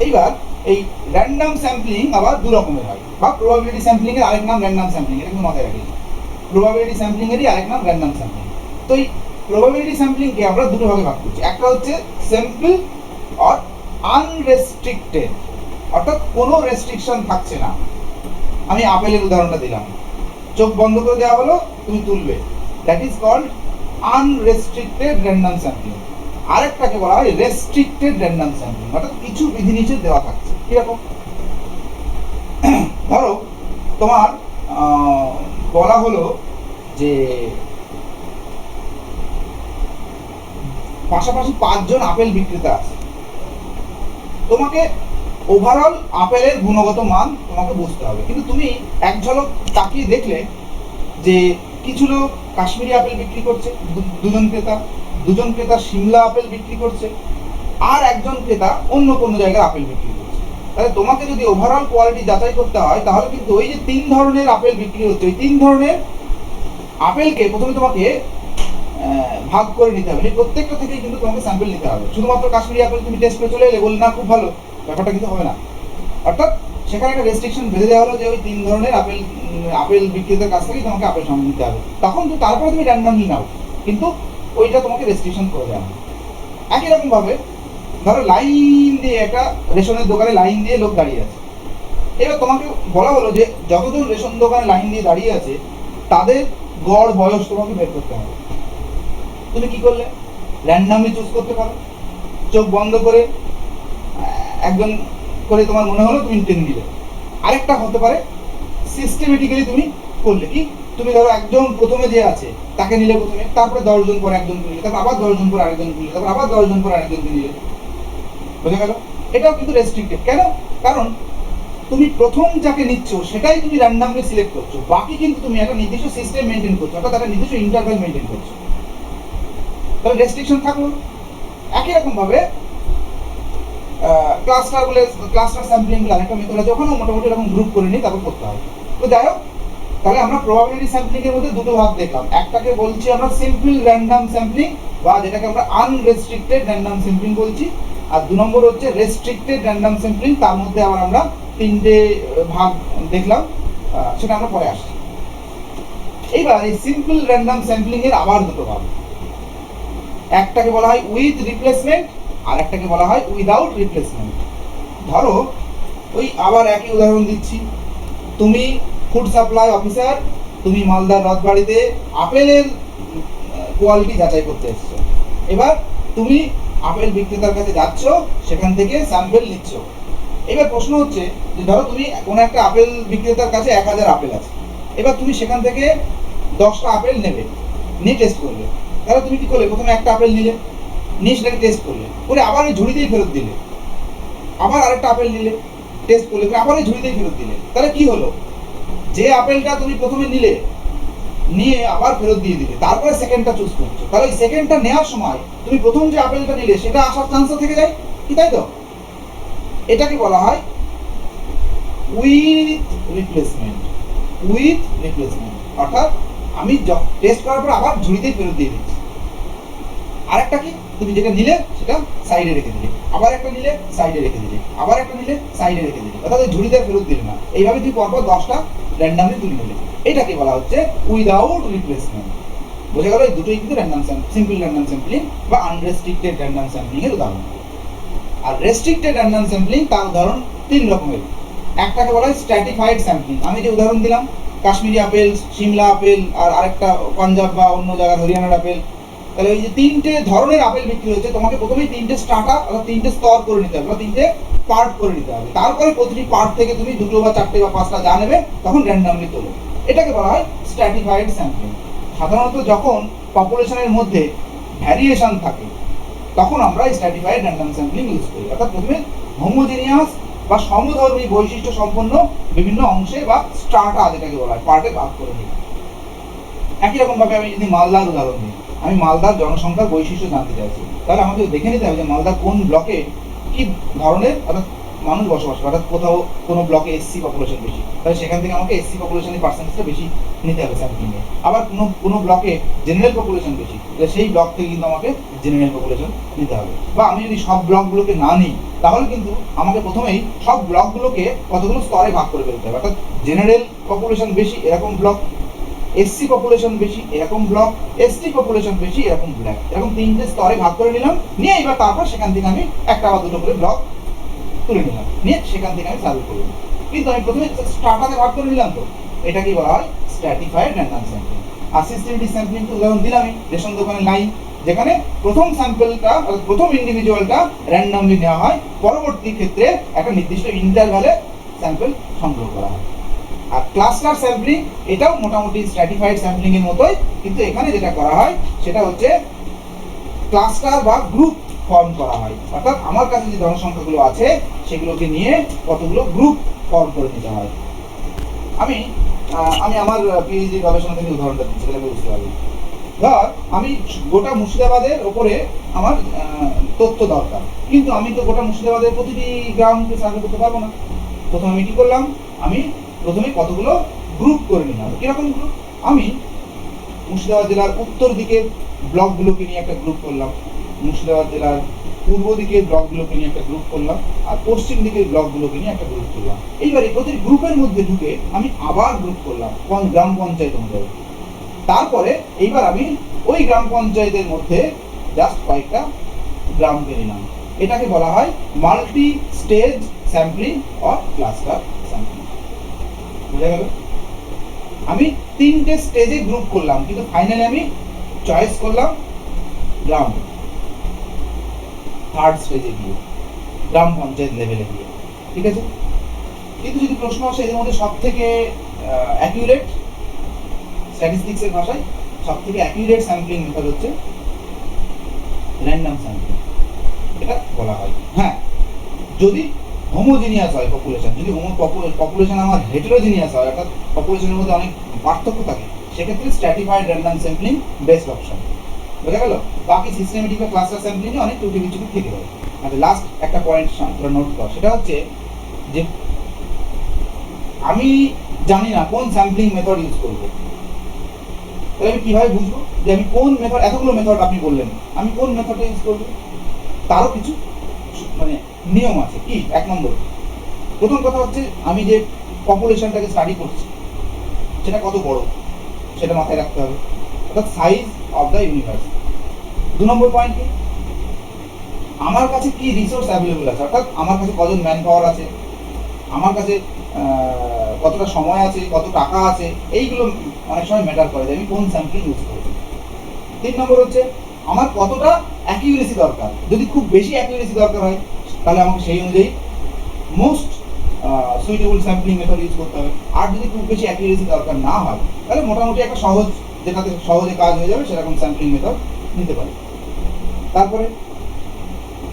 এইবার এই র্যান্ডম স্যাম্পলিং আবার দু রকমের হয়, বা প্রবাবিলিটি স্যাম্পলিং এর আরেক নাম র্যান্ডম স্যাম্পলিং, এটা কিন্তু মাথায় রাখি। প্রবাবিলিটি স্যাম্পলিং এরই আরেক নাম র্যান্ডম স্যাম্পলিং। তো এই প্রবাবিলিটি স্যাম্পলিং কে আমরা দুটো ভাগে ভাগ করছি। একটা হচ্ছে সিম্পল আর আনরেস্ট্রিক্টেড, অর্থাৎ কোনো রেস্ট্রিকশন থাকছে না। আমি আপেলের উদাহরণটা দিলাম, চোখ বন্ধ করে দেওয়া হলো, তুমি তুলবে, that is called unrestricted random sampling. আরেকটাকে বলা হয় রেস্ট্রিক্টেড র্যান্ডম স্যাম্পলিং, অর্থাৎ কিছু বিধিনিষেধ দেওয়া থাকছে। কিরকম? ধরো তোমার বলা হলো যে পাশাপাশি 5 জন আপেল বিক্রেতা আছে, তোমাকে ওভারঅল আপেলের গুণগত মান তোমাকে বুঝতে হবে। কিন্তু তুমি এক ঝলক তাকিয়ে দেখলে যে কিছু লোক কাশ্মীরি আপেল বিক্রি করছে, দুজন ক্রেতা সিমলা আপেল বিক্রি করছে, আর একজন ক্রেতা অন্য কোনো জায়গায় আপেল বিক্রি করছে। তাহলে তোমাকে যদি ওভারঅল কোয়ালিটি যাচাই করতে হয়, তাহলে কিন্তু ওই যে 3 ধরনের আপেল বিক্রি হচ্ছে, ওই 3 ধরনের আপেলকে প্রথমে তোমাকে ভাগ করে নিতে হবে। প্রত্যেকটা থেকেই কিন্তু তোমাকে স্যাম্পল নিতে হবে। শুধুমাত্র কাশ্মীরি আপেল তুমি টেস্ট করে চলে এলে, বললে না খুব ভালো, ব্যাপারটা কিন্তু হবে না। অর্থাৎ সেখানে একটা রেস্ট্রিকশন বেঁধে দেওয়া হলো যে ওই 3 ধরনের আপেল বিক্রেতার কাছ থেকেই তোমাকে আপেল সংগ্রহ নিতে হবে। তখন তারপরে তুমি র্যান্ডমলি নাও, কিন্তু ওইটা তোমাকে রেস্ট্রিকশন করে দেওয়া হবে। একই রকম ভাবে ধরো লাইন দিয়ে একটা রেশনের দোকানে লাইন দিয়ে লোক দাঁড়িয়ে আছে। এবার তোমাকে বলা হলো যে যতজন রেশন দোকানে লাইন দিয়ে দাঁড়িয়ে আছে, তাদের গড় বয়স তোমাকে বের করতে হবে। তুমি কি করলে? র্যান্ডমলি চুজ করতে পারো, চোখ বন্ধ করে একজন করে তোমার মনে হলো তুমি টেনে নিলে। আরেকটা হতে পারে সিস্টেমেটিক্যালি তুমি করলে কি, তুমি ধরো একজন প্রথমে যে আছে তাকে নিলে প্রথমে, তারপরে 10 জন পরে একজন নিলে, তারপর আবার 10 জন পরে আরেকজন নিলে, তারপর আবার 10 জন পরে আরেকজনকে নিলে। বুঝে গেল? এটাও কিন্তু রেস্ট্রিক্টেড। কেন? কারণ তুমি প্রথম যাকে নিচ্ছ সেটাই তুমি র্যান্ডমলি সিলেক্ট করছো, বাকি কিন্তু তুমি একটা নির্দিষ্ট সিস্টেম মেনটেন করছো, অর্থাৎ একটা নির্দিষ্ট ইন্টারভ্যাল মেনটেন করছো। তাহলে রেস্ট্রিকশন থাকলো। একই রকম ভাবে ক্লাস্টার স্যাম্পলিং বলে আরেকটা মেথড আছে, ওখানেও মোটামুটি এরকম গ্রুপ করে নিয়ে তারপর করতে হয়। তো যাই হোক, তাহলে আমরা প্রবাবিলিটি স্যাম্পলিং এর মধ্যে দুটো ভাগ দেখলাম, একটাকে বলছি আমরা সিম্পল র্যান্ডম স্যাম্পলিং বা যেটাকে আমরা আনরেস্ট্রিক্টেড র্যান্ডম স্যাম্পলিং বলছি, আর 2 নম্বর হচ্ছে রেস্ট্রিক্টেড র্যান্ডম স্যাম্পলিং। তার মধ্যে আবার আমরা 3টে ভাগ দেখলাম, সেটা আমরা পরে আসছি। এইবার এই সিম্পল র্যান্ডম স্যাম্পলিং এর আবার দুটো ভাগ, একটাকে বলা হয় উইথ রিপ্লেসমেন্ট আর একটাকে বলা হয় উইদাউট রিপ্লেসমেন্ট। ধরো ওই আবার একই উদাহরণ দিচ্ছি, তুমি ফুড সাপ্লাই অফিসার, তুমি মালদার রথবাড়িতে আপেলের কোয়ালিটি যাচাই করতে এসছো। এবার তুমি আপেল বিক্রেতার কাছে যাচ্ছ, সেখান থেকে স্যাম্পল নিচ্ছ। এবার প্রশ্ন হচ্ছে যে ধরো তুমি কোনো একটা আপেল বিক্রেতার কাছে 1000 আপেল আছে, এবার তুমি সেখান থেকে 10টা আপেল নেবে, নিয়ে টেস্ট করবে। তাহলে তুমি কি করলে, প্রথমে একটা আপেল নিলে, নিয়ে সেটাকে টেস্ট করলে, করে আবার এই ঝুড়িতেই ফেরত দিলে, আবার আরেকটা আপেল নিলে, টেস্ট করলে, করে আবার এই ঝুড়িতেই ফেরত দিলে। তাহলে কি হলো, যে আপেলটা তুমি প্রথমে নিলে, নিয়ে আবার ফেরত দিয়ে দিলে, তারপরে সেকেন্ডটা চুজ করছো, তাহলে ওই সেকেন্ডটা নেওয়ার সময় তুমি প্রথম যে আপেলটা নিলে সেটা আসার চান্স থেকে যায় কি, তাই তো? এটাকে বলা হয় উইথ রিপ্লেসমেন্ট। উইথ রিপ্লেসমেন্ট অর্থাৎ আমি টেস্ট করার পর আবার ঝুড়িতেই ফেরত দিয়ে দিচ্ছি। আরেকটা কি, তুমি যেটা নিলে সেটা সাইডে রেখে দিলে, আবার একটা নিলে সাইডে রেখে দিলে, আবার একটা নিলে সাইডে রেখে দিলে, অর্থাৎ ওই ঝুড়িতে ফেরত দিলে না। এইভাবে তুই পরপর 10টা র্যান্ডামলি তুলে নিলে, এটাকে বলা হচ্ছে উইদাউট রিপ্লেসমেন্ট। বোঝা গেল, এই দুটোই কিন্তু র্যান্ডম সিম্পল র্যান্ডম স্যাম্পলিং বা আনরেস্ট্রিক্টেড র্যান্ডম স্যাম্পলিং এর উদাহরণ। আর রেস্ট্রিক্টেড র্যান্ডম স্যাম্পলিং তার উদাহরণ 3 রকমের। একটাকে বলা হয় স্ট্র্যাটিফাইড স্যাম্পলিং, আমি যে উদাহরণ দিলাম কাশ্মীরি আপেল, সিমলা আপেল, আর আরেকটা পাঞ্জাব বা অন্য জায়গার হরিয়ানার আপেল। তাহলে এই যে 3টে ধরনের আপেল বিক্রি হচ্ছে, তোমাকে প্রথমেই 3টে স্ট্রাটা অর্থাৎ 3টে স্তর করে নিতে হবে বা 3টে পার্ট করে নিতে হবে। তারপরে প্রতিটি পার্ট থেকে তুমি 2টো বা 4টে বা 5টা যা নেবে তখন র্যান্ডমলি তোলো। এটাকে বলা হয় স্ট্র্যাটিফাইড স্যাম্পলিং। সাধারণত যখন পপুলেশনের মধ্যে ভ্যারিয়েশন থাকে তখন আমরা স্ট্র্যাটিফাইড র্যান্ডম স্যাম্পলিং ইউজ করি, অর্থাৎ প্রথমে হোমোজেনিয়াস বা সমধর্মী বৈশিষ্ট্য সম্পন্ন বিভিন্ন অংশে বা স্ট্রাটা যেটাকে বলা হয় পার্টে ভাগ করে নিই। একই রকম ভাবে আমি যদি মালদার উদাহরণ দিই, আমি মালদার জনসংখ্যার বৈশিষ্ট্য জানতে চাইছি, তাহলে আমাকে দেখে নিতে হবে যে মালদার কোন ব্লকে কি ধরনের অর্থাৎ মানুষ বসবাস করে, অর্থাৎ কোথাও কোনো ব্লকে এসসি পপুলেশন বেশি, তাহলে সেখান থেকে আমাকে এসসি পপুলেশনের পার্সেন্টেজটা বেশি নিতে হবে স্যাম্পলিংয়ে। আবার কোনো ব্লকে জেনারেল পপুলেশন বেশি, তাহলে সেই ব্লক থেকে কিন্তু আমাকে জেনারেল পপুলেশন নিতে হবে। বা আমি যদি সব ব্লকগুলোকে না নিই তাহলে কিন্তু আমাকে প্রথমেই সব ব্লকগুলোকে কতগুলো স্তরে ভাগ করে ফেলতে হবে, অর্থাৎ জেনারেল পপুলেশন বেশি এরকম ব্লক, এসসি পপুলেশন বেশি এরকম ব্লক, এসটি পপুলেশন বেশি এরকম ব্লক, এরকম 3টে স্তরে ভাগ করে নিলাম। নিয়ে এবার তারপর সেখান থেকে আমি একটা বা দুটো করে ব্লক তুলে নিলাম, নিয়ে সেখান থেকে আমি সার্ভে করলাম। কিন্তু আমি প্রথমে স্ট্রাটাতে ভাগ করে নিলাম, তো এটাকেই বলা হয় স্ট্র্যাটিফাইড র্যান্ডম স্যাম্পলিং। আর সিস্টেমেটিক স্যাম্পলিং তো উদাহরণ দিলামই, রেশন দোকানের লাইন, যেখানে প্রথম স্যাম্পলটা প্রথম ইন্ডিভিজুয়ালটা র্যান্ডমলি নেওয়া হয়, পরবর্তী ক্ষেত্রে একটা নির্দিষ্ট ইন্টারভ্যালে স্যাম্পল সংগ্রহ করা হয়। আর ক্লাস্টার স্যাম্পলিং এটাও মোটামুটি স্ট্র্যাটিফাইড স্যাম্পলিং এর মতোই, কিন্তু এখানে যেটা করা হয় সেটা হচ্ছে ক্লাস্টার বা গ্রুপ ফর্ম করা হয়, অর্থাৎ আমার কাছে যে জনসংখ্যাগুলো আছে সেগুলোকে নিয়ে কতগুলো গ্রুপ ফর্ম করে নিতে হয়। আমি আমার পিএইচডি গবেষণা থেকে উদাহরণটা দিচ্ছি, তাহলে বুঝতে পারবেন। ধর আমি গোটা মুর্শিদাবাদের ওপরে আমার তথ্য দরকার, কিন্তু আমি তো গোটা মুর্শিদাবাদের প্রতিটি গ্রামকে সার্ভে করতে পারবো না। প্রথমে আমি কি করলাম, আমি প্রথমে কতগুলো গ্রুপ করে নিলাম। কিরকম গ্রুপ, আমি মুর্শিদাবাদ জেলার উত্তর দিকের ব্লকগুলোকে নিয়ে একটা গ্রুপ করলাম, মুর্শিদাবাদ জেলার পূর্ব দিকের ব্লকগুলোকে নিয়ে একটা গ্রুপ করলাম, আর পশ্চিম দিকের ব্লকগুলোকে নিয়ে একটা গ্রুপ করলাম। এইবারে প্রতিটি গ্রুপের মধ্যে ঢুকে আমি আবার গ্রুপ করলাম গ্রাম পঞ্চায়েত অনুযায়ী। তারপরে এইবার আমি ওই গ্রাম পঞ্চায়েতের মধ্যে জাস্ট কয়েকটা গ্রামকে নিলাম। এটাকে বলা হয় multi stage sampling or cluster sampling. বুঝা গেল, আমি 3টে স্টেজে গ্রুপ করলাম, কিন্তু ফাইনালি আমি চয়েস করলাম গ্রাম, থার্ড স্টেজে গিয়ে গ্রাম পঞ্চায়েত লেভেলে গিয়ে। ঠিক আছে, কিন্তু যদি প্রশ্ন আসে এর মধ্যে সব থেকে অ্যাকিউরেট, স্ট্যাটিস্টিক্সের ভাষায় সব থেকে অ্যাকিউরেট স্যাম্পলিং মেথড হচ্ছে র্যান্ডম স্যাম্পলিং, এটা বলা হয়। হ্যাঁ, যদি হোমোজিনিয়াস হয় পপুলেশন, যদি পপুলেশন আমার হেটেরোজিনিয়াস হয়, অর্থাৎ পপুলেশনের মধ্যে অনেক পার্থক্য থাকে, সেক্ষেত্রে stratified random sampling best option. বোঝা গেল, বাকি সিস্টেমেটিক বা ক্লাস্টার স্যাম্পলিং অনেক ত্রুটি বিচ্যুতি থেকে যায়। আচ্ছা, লাস্ট একটা পয়েন্ট তোরা নোট কর, সেটা হচ্ছে যে আমি জানি না কোন স্যাম্পলিং মেথড ইউজ করবো, তাহলে আমি কিভাবে বুঝবো যে আমি কোন মেথড, এতগুলো মেথড আপনি বললেন, আমি কোন মেথডটা ইউজ করবো? তারও কিছু মানে নিয়ম আছে। কি? 1 নম্বর, প্রথম কথা হচ্ছে আমি যে পপুলেশনটাকে স্টাডি করছি সেটা কত বড় সেটা মাথায় রাখতে হবে, অর্থাৎ সাইজ অফ দ্য ইউনিভার্স। 2 নম্বর পয়েন্ট কি, আমার কাছে কি রিসোর্স অ্যাভেলেবল আছে, অর্থাৎ আমার কাছে কজন ম্যান পাওয়ার আছে, আমার কাছে কতটা সময় আছে, কত টাকা আছে, এইগুলো অনেক সময় ম্যাটার করে যে আমি কোন স্যাম্পলিং ইউজ করব। 3 নম্বর হচ্ছে আমার কতটা অ্যাকিউরেসি দরকার, যদি খুব বেশি অ্যাকিউরেসি দরকার হয় তাহলে আমাকে সেই অনুযায়ী most suitable sampling method use করতে হবে। আর যদি খুব বেশি অ্যাকিউরেসি দরকার না হয় তাহলে মোটামুটি একটা সহজ, যেটাতে সহজে কাজ হয়ে যাবে সেরকম স্যাম্পলিং মেথড নিতে পারি। তারপরে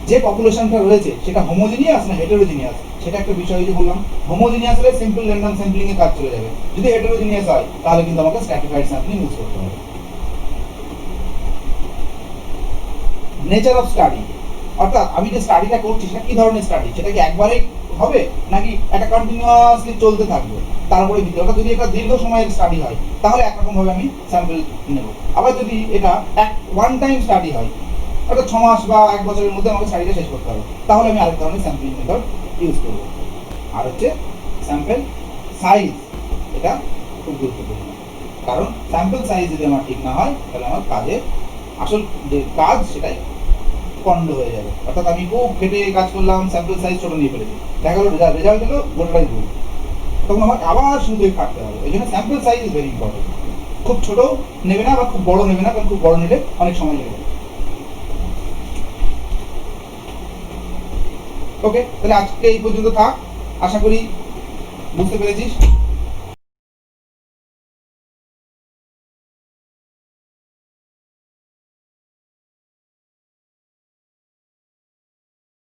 যে পপুলেশনটা রয়েছে সেটা হোমোজিনিয়াস না হেটেরোজিনিয়াস, সেটা একটা বিষয় যে বললাম। হোমোজিনিয়াস হলে সিম্পল র্যান্ডম স্যাম্পলিং এ কাজ চলে যাবে, যদি হেটেরোজিনিয়াস হয় তাহলে কিন্তু আমাকে স্ট্র্যাটিফাইড স্যাম্পলিং ইউজ করতে হবে। নেচার অফ স্টাডি, অর্থাৎ আমি যে স্টাডিটা করছি সেটা কি ধরনের স্টাডি, সেটা কি একবারেই হবে নাকি একটা কন্টিনিউয়াসলি চলতে থাকবে তারপরে ভিত্তি, অর্থাৎ যদি এটা দীর্ঘ সময়ের স্টাডি হয় তাহলে একরকম ভাবে আমি স্যাম্পল নেব। আবার যদি এটা ওয়ান টাইম স্টাডি হয়, অর্থাৎ 6 মাস বা 1 বছরের মধ্যে আমাকে স্টাডিটা শেষ করতে হবে, তাহলে আমি আরেক ধরনের স্যাম্পলিং মেথড ইউজ করব। আর হচ্ছে স্যাম্পল সাইজ, এটা খুব গুরুত্বপূর্ণ, কারণ স্যাম্পল সাইজ যদি আমার ঠিক না হয় তাহলে আমার কাজের আসল যে কাজ সেটাই পণ্ড হয়ে যাবে। অর্থাৎ আমি খুব খেটে কাজ করলাম, স্যাম্পল সাইজ ছোট নিয়ে ফেলেছি, দেখা গেলো রেজাল্ট হলো গোটাটাই ভুল, তখন আমাকে আবার শুরু থেকে কাটতে হবে। এই জন্য sample size is very important. খুব ছোট নেবে না বা খুব বড় নেবে না, কারণ খুব বড় নিলে অনেক সময় লেগে যাবে। ওকে, তাহলে আজকে এই পর্যন্ত থাক, আশা করি বুঝতে পেরেছিস।